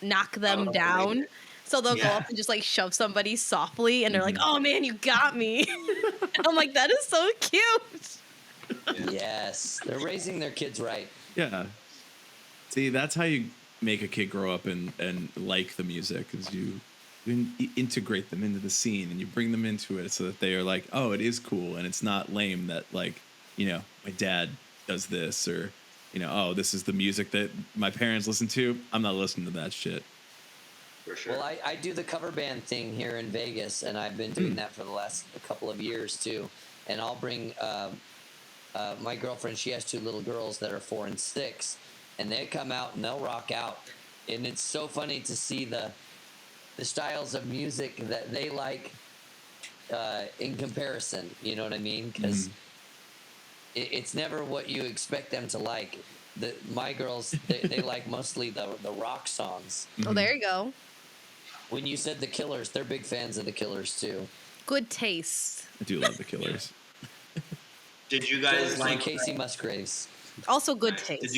knock them Oh, down. amazing. So they'll go Yeah. up and just like shove somebody softly and they're like, Mm-hmm. oh man, you got me. And I'm like, that is so cute. Yes, they're raising their kids right. Yeah. See, that's how you make a kid grow up and like the music, is you integrate them into the scene and you bring them into it so that they are like, oh, it is cool, and it's not lame that like, my dad does this, or oh, this is the music that my parents listen to. I'm not listening to that shit. For sure. Well, I do the cover band thing here in Vegas, and I've been doing that for the last couple of years too. And I'll bring my girlfriend. She has 2 little girls that are 4 and 6, and they come out and they'll rock out. And it's so funny to see the styles of music that they like in comparison. You know what I mean? Because it's never what you expect them to like. My girls, they like mostly the rock songs. Oh, there you go. When you said the Killers, they're big fans of the Killers too. Good taste. I do love the Killers. Did you So guys is like Casey Musgraves? Also good taste.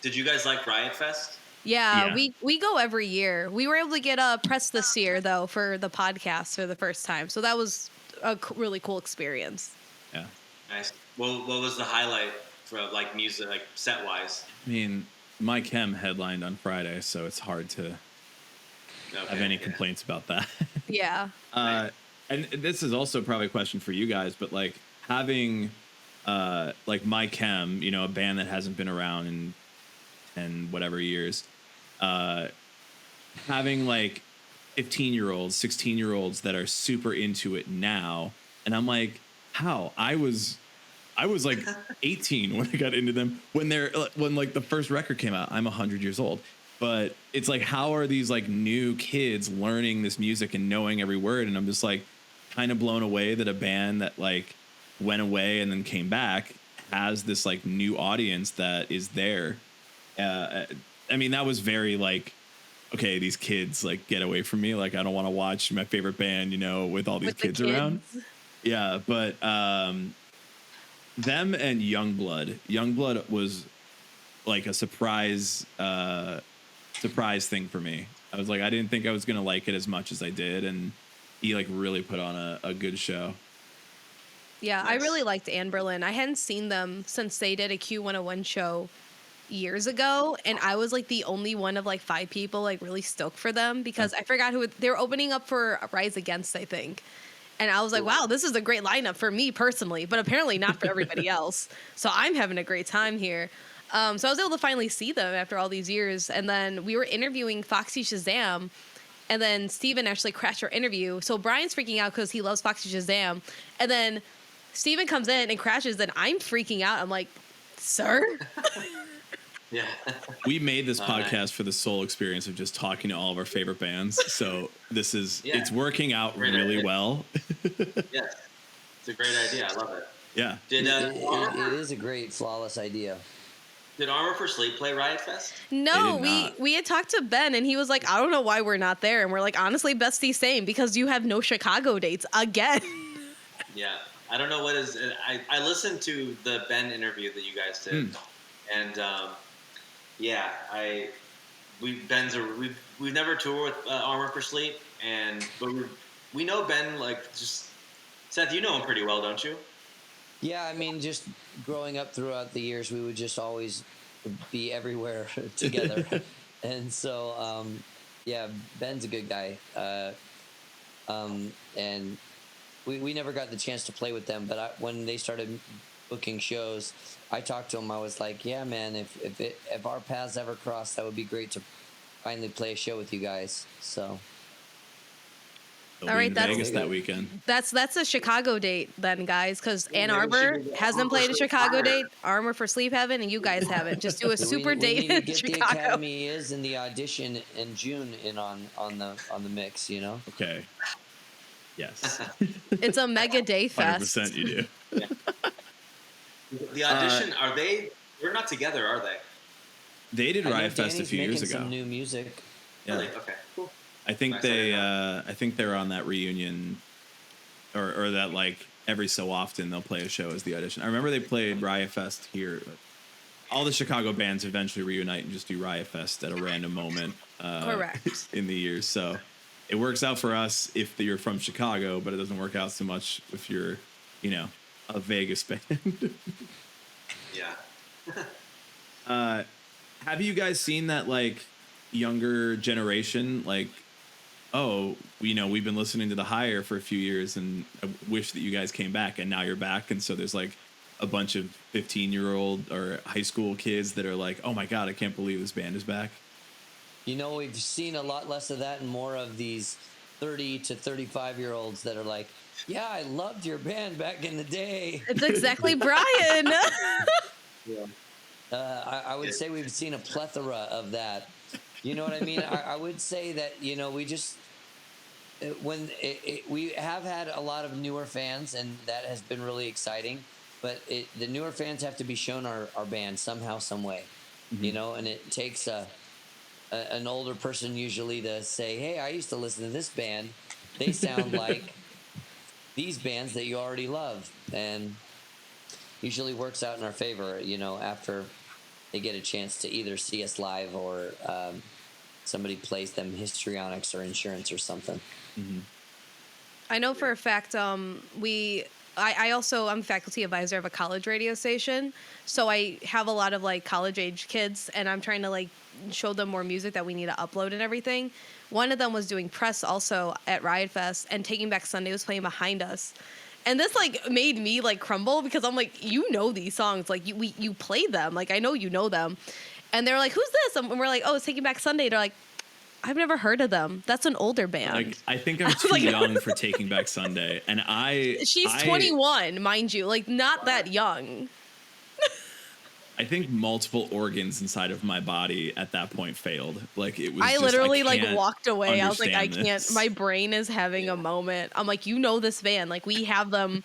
Did you guys like Riot Fest? Yeah, Yeah. we go every year. We were able to get a press this year though for the podcast for the first time, so that was a really cool experience. Yeah. Nice. Well, what was the highlight for like music, like set wise? I mean, Mike Hem headlined on Friday, so it's hard to have any complaints about that. Yeah. And this is also probably a question for you guys, but like having like Mike Hem, a band that hasn't been around in 10 whatever years, having like 15-year-olds, 16-year-olds that are super into it now, and I'm like, how? I was like 18 when I got into them, when like the first record came out. I'm 100 years old. But it's like, how are these like new kids learning this music and knowing every word? And I'm just like kind of blown away that a band that like went away and then came back has this like new audience that is there. I mean, that was very like, okay, these kids like get away from me. Like, I don't want to watch my favorite band, with all these With the kids around. kids. Yeah. But them and Youngblood. Youngblood was like a surprise thing for me. I was like, I didn't think I was gonna like it as much as I did, and he like really put on a good show. Yeah, Nice. I really liked Anne Berlin. I hadn't seen them since they did a Q101 show years ago, and I was like the only one of like 5 people like really stoked for them because I forgot who they were opening up for Rise Against, I think. And I was like, wow, this is a great lineup for me personally, but apparently not for everybody else. So I'm having a great time here. So I was able to finally see them after all these years. And then we were interviewing Foxy Shazam, and then Steven actually crashed our interview. So Brian's freaking out because he loves Foxy Shazam. And then Steven comes in and crashes, and I'm freaking out. I'm like, sir? Yeah. We made this podcast for the sole experience of just talking to all of our favorite bands. So this is, it's working out Great really idea. well. Yeah. It's a great idea. I love it. Yeah. Did It is a great, flawless idea. Did Armor for Sleep play Riot Fest? No, They did not. we had talked to Ben, and he was like, I don't know why we're not there. And we're like, honestly, bestie, same, because you have no Chicago dates again. Yeah. I don't know what is. I listened to the Ben interview that you guys did, and yeah, we've never toured with Armor for Sleep, but we know Ben like just Seth. You know him pretty well, don't you? Yeah, I mean, just growing up throughout the years, we would just always be everywhere together. And so, yeah, Ben's a good guy. And we never got the chance to play with them, but when they started booking shows, I talked to him. I was like, yeah, man, if our paths ever cross, that would be great to finally play a show with you guys. So... They'll All be right, in that's- Vegas that weekend. That's a Chicago date then, guys, because Ann maybe we Arbor should do hasn't Armor played for a Sleep Chicago Fire. date. Armor for Sleep haven't, and you guys haven't. Just do a super we date need to in get Chicago. the Academy is in the audition in June on the mix, you know. Okay. Yes. It's a mega day fest. 100% you do. The audition are they? They're not together, are they? They did I know Riot Fest a Danny's few years making ago. some new music. Yeah. Really? Okay. Cool. I think Nice, they I I think they're on that reunion or that like every so often they'll play a show as the audition. I remember they played Riot Fest here. All the Chicago bands eventually reunite and just do Riot Fest at a random moment Correct. in the years. So it works out for us if you're from Chicago, but it doesn't work out so much if you're, a Vegas band. Yeah. Have you guys seen that like younger generation like, oh, we've been listening to The Higher for a few years and I wish that you guys came back, and now you're back, and so there's like a bunch of 15-year-old or high school kids that are like, oh my god, I can't believe this band is back. We've seen a lot less of that and more of these 30 to 35-year-olds that are like, yeah, I loved your band back in the day. It's exactly Brian. Yeah. I would say we've seen a plethora of that. You know what I mean? I would say that, we just, we have had a lot of newer fans, and that has been really exciting, but the newer fans have to be shown our band somehow, some way, and it takes an older person usually to say, hey, I used to listen to this band. They sound like these bands that you already love, and usually works out in our favor, after they get a chance to either see us live or somebody plays them histrionics or insurance or something. Mm-hmm. I know for a fact, I'm faculty advisor of a college radio station, so I have a lot of like college age kids, and I'm trying to like show them more music that we need to upload and everything. One of them was doing press also at Riot Fest, and Taking Back Sunday was playing behind us. And this like made me like crumble because I'm like, these songs, like you play them, like I know you know them. And they're like, who's this? And we're like, oh, it's Taking Back Sunday. They're like, I've never heard of them. That's an older band. Like, I think I'm too young for Taking Back Sunday, and she's 21, mind you, like not that young. I think multiple organs inside of my body at that point failed. Like it was. I literally like can't walked away. I was like, I understand can't. this. My brain is having a moment. I'm like, this band. Like we have them.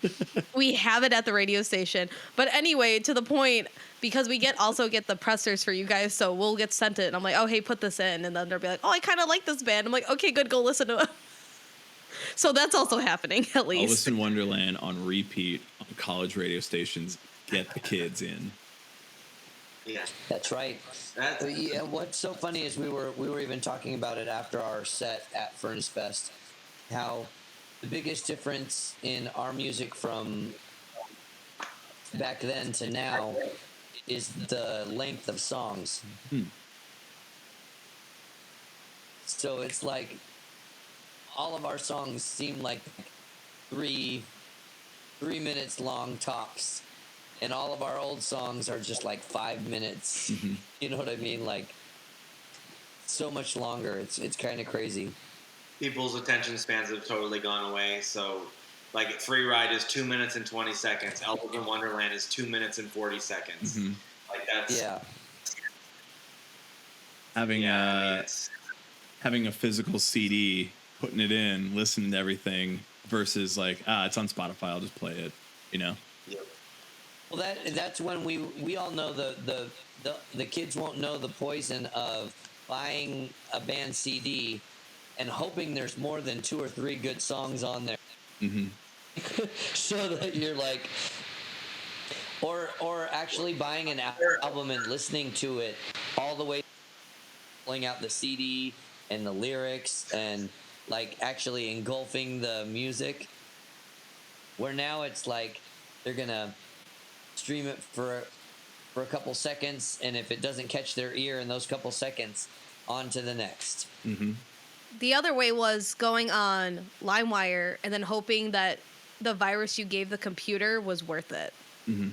We have it at the radio station. But anyway, to the point, because we also get the pressers for you guys, so we'll get sent it. And I'm like, oh hey, put this in, and then they'll be like, oh, I kind of like this band. I'm like, okay, good, go listen to it. So that's also happening at least. Elvis in Wonderland on repeat on college radio stations Get the kids in. Yeah. That's right. Yeah, what's so funny is we were even talking about it after our set at Furnace Fest, how the biggest difference in our music from back then to now is the length of songs. So it's like all of our songs seem like 3 minutes long tops. And all of our old songs are just like 5 minutes. You know what I mean? Like, so much longer. It's kind of crazy. People's attention spans have totally gone away. So, like, Free Ride is 2 minutes and 20 seconds. Elvis in Wonderland is 2 minutes and 40 seconds. Like, that's... Yeah. Having a physical CD, putting it in, listening to everything, versus like, it's on Spotify, I'll just play it, you know? Yep. Well, that's when we all know the kids won't know the poison of buying a band CD and hoping there's more than 2 or 3 good songs on there. So that you're like, or actually buying an album and listening to it all the way, pulling out the CD and the lyrics and like actually engulfing the music. Where now it's like they're gonna stream it for a couple seconds, and if it doesn't catch their ear in those couple seconds, on to the next. The other way was going on LimeWire and then hoping that the virus you gave the computer was worth it.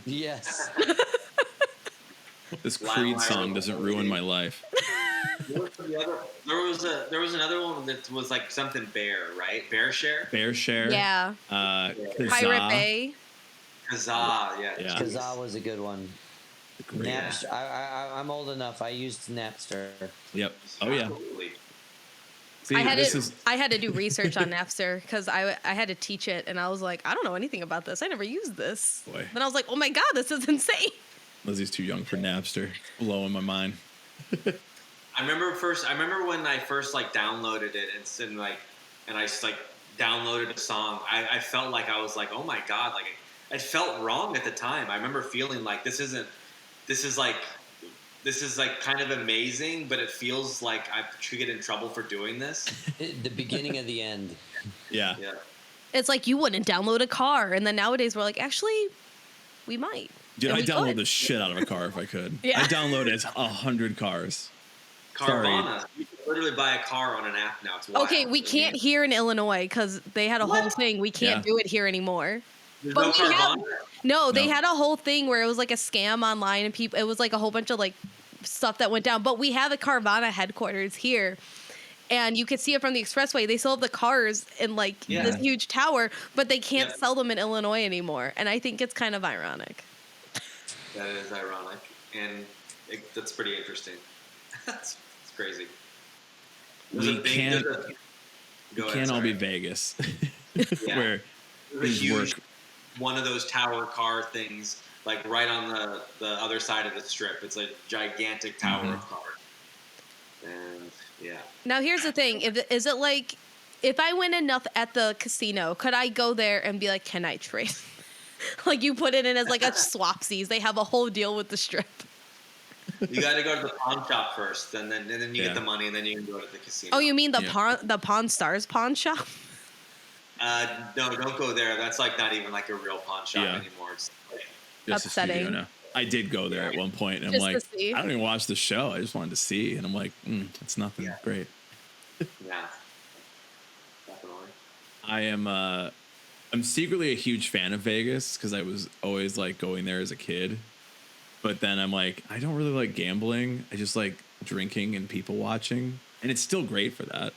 Yes. This Creed song doesn't ruin my life. There was another one that was like something Bear, right? Bear Share? Bear Share. Yeah. Kazaa. Pirate Bay. Kazaa, yeah. Kazaa was a good one. Great. Napster. I'm old enough. I used Napster. Yep. Oh yeah. Absolutely. See, I had to do research on Napster because I had to teach it, and I was like, I don't know anything about this. I never used this. Boy. Then I was like, oh my god, this is insane. Lizzie's too young for Napster. It's blowing my mind. I remember when I first like downloaded it and I just like downloaded a song. I felt like I was like, oh my god, like it felt wrong at the time. I remember feeling like this is like kind of amazing, but it feels like I should get in trouble for doing this. The beginning of the end. Yeah. Yeah. It's like you wouldn't download a car, and then nowadays we're like, actually, we might. Dude, And I we download could. the shit out of a car if I could. Yeah. I downloaded 100 cars. Carvana. You can literally buy a car on an app now. It's wild. Okay, we can't here in Illinois because they had a whole thing. We can't do it here anymore. There's But no we have Carvana? they No. had a whole thing where it was like a scam online, and people. It was like a whole bunch of like stuff that went down. But we have a Carvana headquarters here, and you could see it from the expressway. They still have the cars in like this huge tower, but they can't sell them in Illinois anymore. And I think it's kind of ironic. That is ironic, and that's pretty interesting. It's crazy. We can't all be Vegas. Where There's a things work. huge one of those tower car things, like right on the other side of the strip. It's a gigantic tower of cars. And yeah. Now here's the thing: is it like if I win enough at the casino, could I go there and be like, "Can I trade?" Like you put it in as like a swapsies. They have a whole deal with the strip. You got to go to the pawn shop first, and then you get the money, and then you can go to the casino. Oh, you mean the Pawn Stars pawn shop? No, don't go there. That's like not even like a real pawn shop anymore. It's like, Just upsetting. a studio now. I did go there at one point, and I'm Just like, to see. I don't even watch the show. I just wanted to see, and I'm like, it's nothing great. yeah, definitely. I am. I'm secretly a huge fan of Vegas because I was always like going there as a kid. But then I'm like, I don't really like gambling. I just like drinking and people watching, and it's still great for that.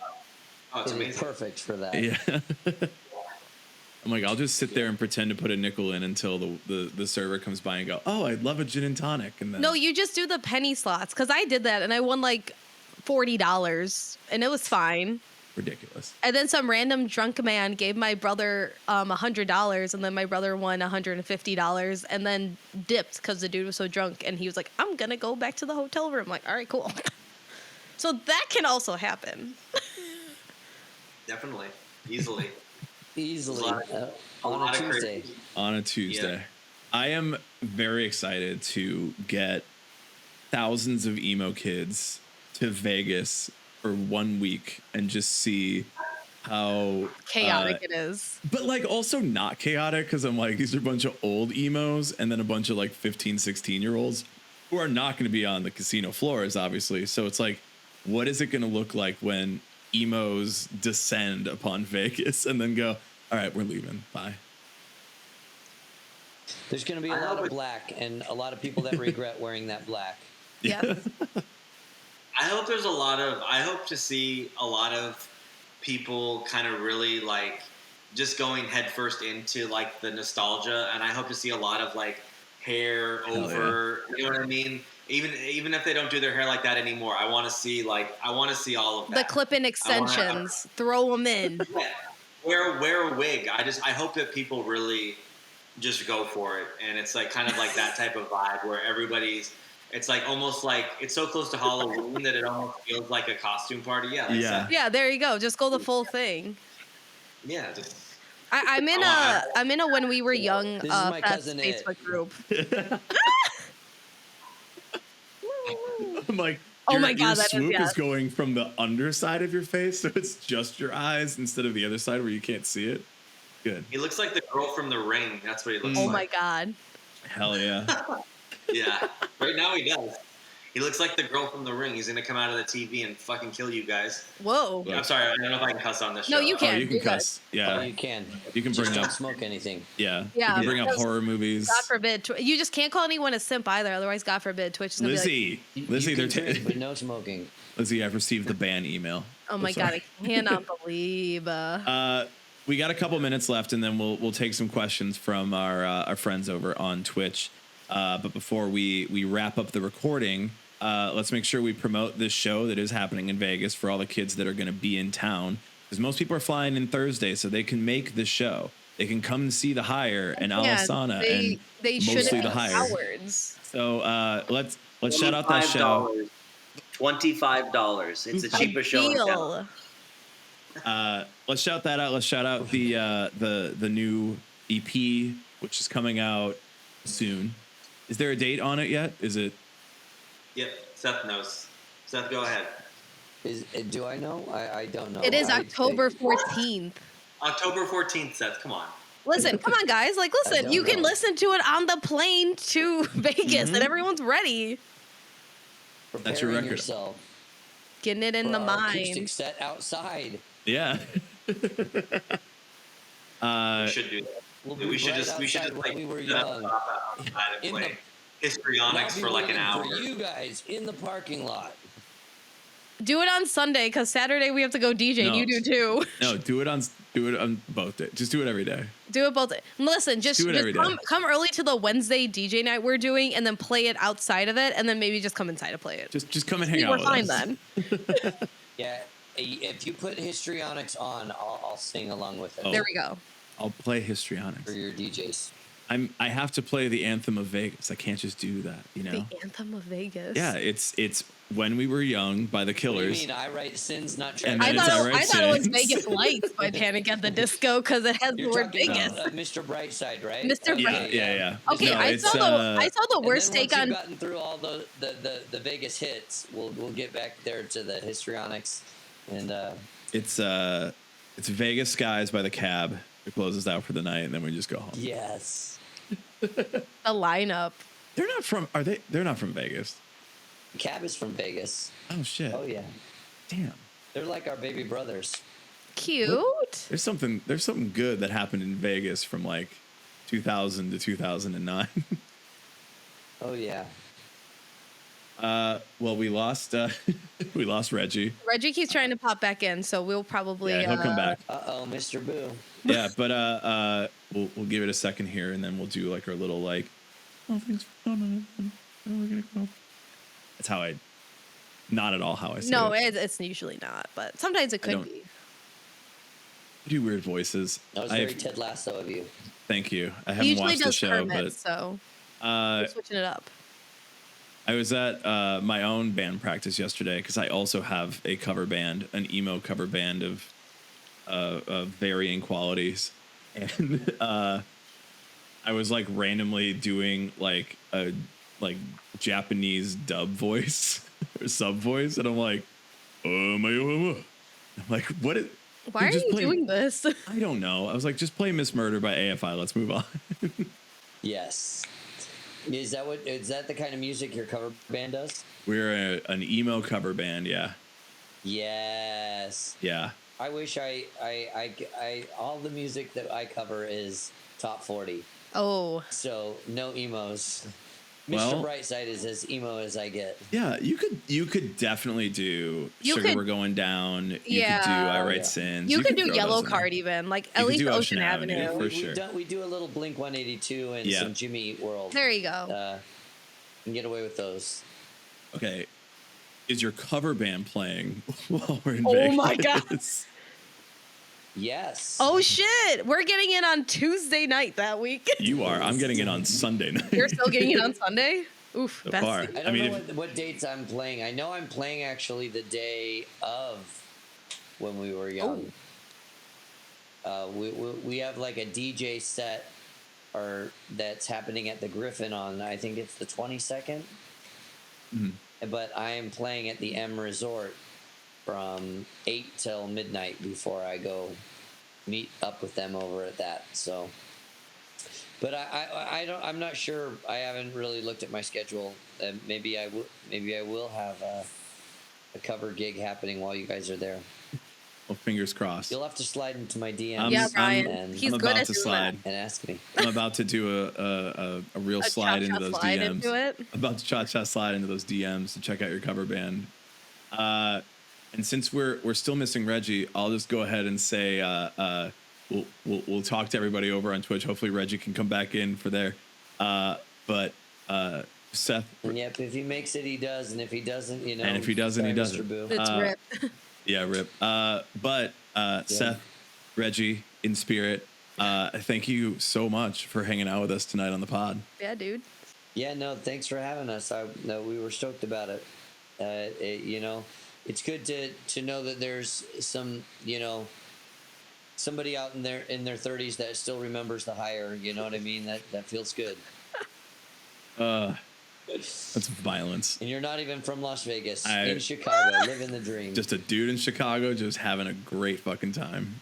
Oh, it's amazing. Perfect for that. Yeah. I'm like, I'll just sit there and pretend to put a nickel in until the server comes by and go, oh, I'd love a gin and tonic. And then No, you just do the penny slots because I did that and I won like $40 and it was fine. ridiculous. And then some random drunk man gave my brother $100, and then my brother won $150, and then dipped because the dude was so drunk, and he was like, "I'm gonna go back to the hotel room." I'm like, all right, cool. So that can also happen. Definitely, easily. Easily A on lot a of Tuesday. crazy- On a Tuesday. I am very excited to get thousands of emo kids to Vegas for 1 week and just see how Chaotic it is. but like also not chaotic, because I'm like, these are a bunch of old emos and then a bunch of like 15, 16-year-olds who are not going to be on the casino floors, obviously. So it's like, what is it going to look like when emos descend upon Vegas and then go, all right, we're leaving. Bye. There's going to be a lot of black and a lot of people that regret wearing that black. Yeah. I hope there's I hope to see a lot of people kind of really like just going headfirst into like the nostalgia, and I hope to see a lot of like hair over, you know what I mean? Even if they don't do their hair like that anymore, I want to see all of that. The clip-in extensions, throw them in. Yeah. Wear a wig. I hope that people really just go for it, and it's like kind of like that type of vibe where it's like almost like it's so close to Halloween that it almost feels like a costume party. Yeah. Like Yeah, there you go. Just go the full thing. Yeah. Just, I'm in a when we were young Facebook group. I'm like, oh my God, your that swoop is is going from the underside of your face, so it's just your eyes instead of the other side where you can't see it. Good. He looks like the girl from The Ring. That's what he looks like. Oh my God. Hell yeah. Yeah. Right now he does. He looks like the girl from The Ring. He's going to come out of the TV and fucking kill you guys. Whoa. Yeah, I'm sorry. I don't know if I can cuss on this show. No, you can. Oh, you can cuss. Yeah. Oh, you can. You can Just bring don't up smoke anything. Yeah. Yeah. You can bring up Because horror movies. God forbid. You just can't call anyone a simp either. Otherwise, God forbid, Twitch is going to be like, Lizzie, You they're can drink, but no smoking. Lizzie, I've received the ban email. oh my God, I cannot believe. We got a couple minutes left, and then we'll take some questions from our friends over on Twitch. But before we wrap up the recording, let's make sure we promote this show that is happening in Vegas for all the kids that are going to be in town, because most people are flying in Thursday, so they can make the show. They can come and see the Hire and Alisana and they mostly the Hire. Cowards. So let's shout out that show. $25. It's the cheapest show in town. Let's shout that out. Let's shout out the new EP, which is coming out soon. Is there a date on it yet? Is it? Yep, Seth knows. Seth, go ahead. Do I know? I don't know. It is October 14th. October 14th, Seth. Come on. Listen, come on, guys. Like, listen, you can listen to it on the plane to Vegas, and everyone's ready. That's your record. Yourself Getting it in the mind. Acoustic set outside. Yeah. We should do that. We should just like we were set young. up outside and play histrionics for like an hour. For you guys in the parking lot. Do it on Sunday, because Saturday we have to go DJ. No. You do too. No, do it on both days. Just do it every day. Do it both. Listen, just do it every day. come early to the Wednesday DJ night we're doing, and then play it outside of it, and then maybe just come inside to play it. Just come and hang out We're with fine us. then. Yeah, if you put histrionics on, I'll sing along with it. Oh. There we go. I'll play histrionics. For your DJs. I have to play the anthem of Vegas. I can't just do that, you know. The anthem of Vegas. Yeah, it's When We Were Young by the Killers. What do you mean? I write sins, not And tragedies. I thought it was Sins. Vegas Lights by Panic at the Disco, because it has You're the word talking Vegas. about, Mr. Brightside, right? Mr. Yeah, Bright. yeah. Okay, No, I saw the worst and then take on. Once you've gotten through all the Vegas hits, we'll get back there to the histrionics, and It's Vegas Skies by the Cab. It closes out for the night, and then we just go home. yes. The lineup. They're not from. Are they? They're not from Vegas. Cab is from Vegas. Oh shit. Oh yeah, Damn. they're like our baby brothers. Cute. There's something good that happened in Vegas from like 2000 to 2009. Oh yeah. Well, we lost Reggie. Reggie keeps trying to pop back in, so we'll probably. Yeah, he'll come back. Mr. Boo. Yeah, but we'll give it a second here, and then we'll do like our little like. Oh, thanks. We're gonna go. That's how I. Not at all how I say No, it. it's usually not, but sometimes it could be. I do weird voices. That was very Ted Lasso of you. Thank you. I He haven't usually watched the does show, Kermit, but so we're switching it up. I was at my own band practice yesterday because I also have a cover band, an emo cover band of varying qualities, and I was like randomly doing like a Japanese dub voice or sub voice, and I'm like, I'm like, what is? Why are you doing this? I don't know. I was like, just play Miss Murder by AFI. Let's move on. Yes. Is that the kind of music your cover band does? We're an emo cover band. Yeah. Yes. Yeah. I wish I all the music that I cover is top 40. Oh. So no emos. Well, Mr. Brightside is as emo as I get. Yeah, you could definitely do Sugar We're Going Down. You could do I Write Sins. You could do throw Yellow those in Card there. even, like You at could least do Ocean Avenue. for sure. We do a little Blink 182 and some Jimmy Eat World. There you go. And get away with those. Okay, is your cover band playing while we're in Vegas? Oh my god! Yes. Oh shit! We're getting in on Tuesday night that week. You are. I'm getting it on Sunday night. You're still getting it on Sunday? Oof. So far. I don't know what dates I'm playing. I know I'm playing actually the day of when we were young. We have like a DJ set that's happening at the Griffin on, I think it's the 22nd. Mm-hmm. But I am playing at the M Resort from 8 till midnight before I go meet up with them over at that. So, but I'm not sure. I haven't really looked at my schedule. Maybe I will have a cover gig happening while you guys are there. Well, fingers crossed. You'll have to slide into my DMs. Yeah, Ryan. He's I'm good about at to doing slide. that. And ask me. I'm about to do a real slide into those slide DMs. into it. I'm about to cha-cha slide into those DMs to check out your cover band. And since we're still missing Reggie, I'll just go ahead and say we'll talk to everybody over on Twitch. Hopefully Reggie can come back in for there. But Seth. And yep, if he makes it, he does, and if he doesn't, you know. And if he doesn't, he doesn't. It's rip. Yeah, rip. Seth, Reggie, in spirit, thank you so much for hanging out with us tonight on the pod. Yeah, dude. Yeah, no, thanks for having us. We were stoked about it. It's good to know that there's some, somebody out in their 30s that still remembers the hire. You know what I mean? That feels good. That's violence. And you're not even from Las Vegas, in Chicago, living the dream. Just a dude in Chicago, just having a great fucking time.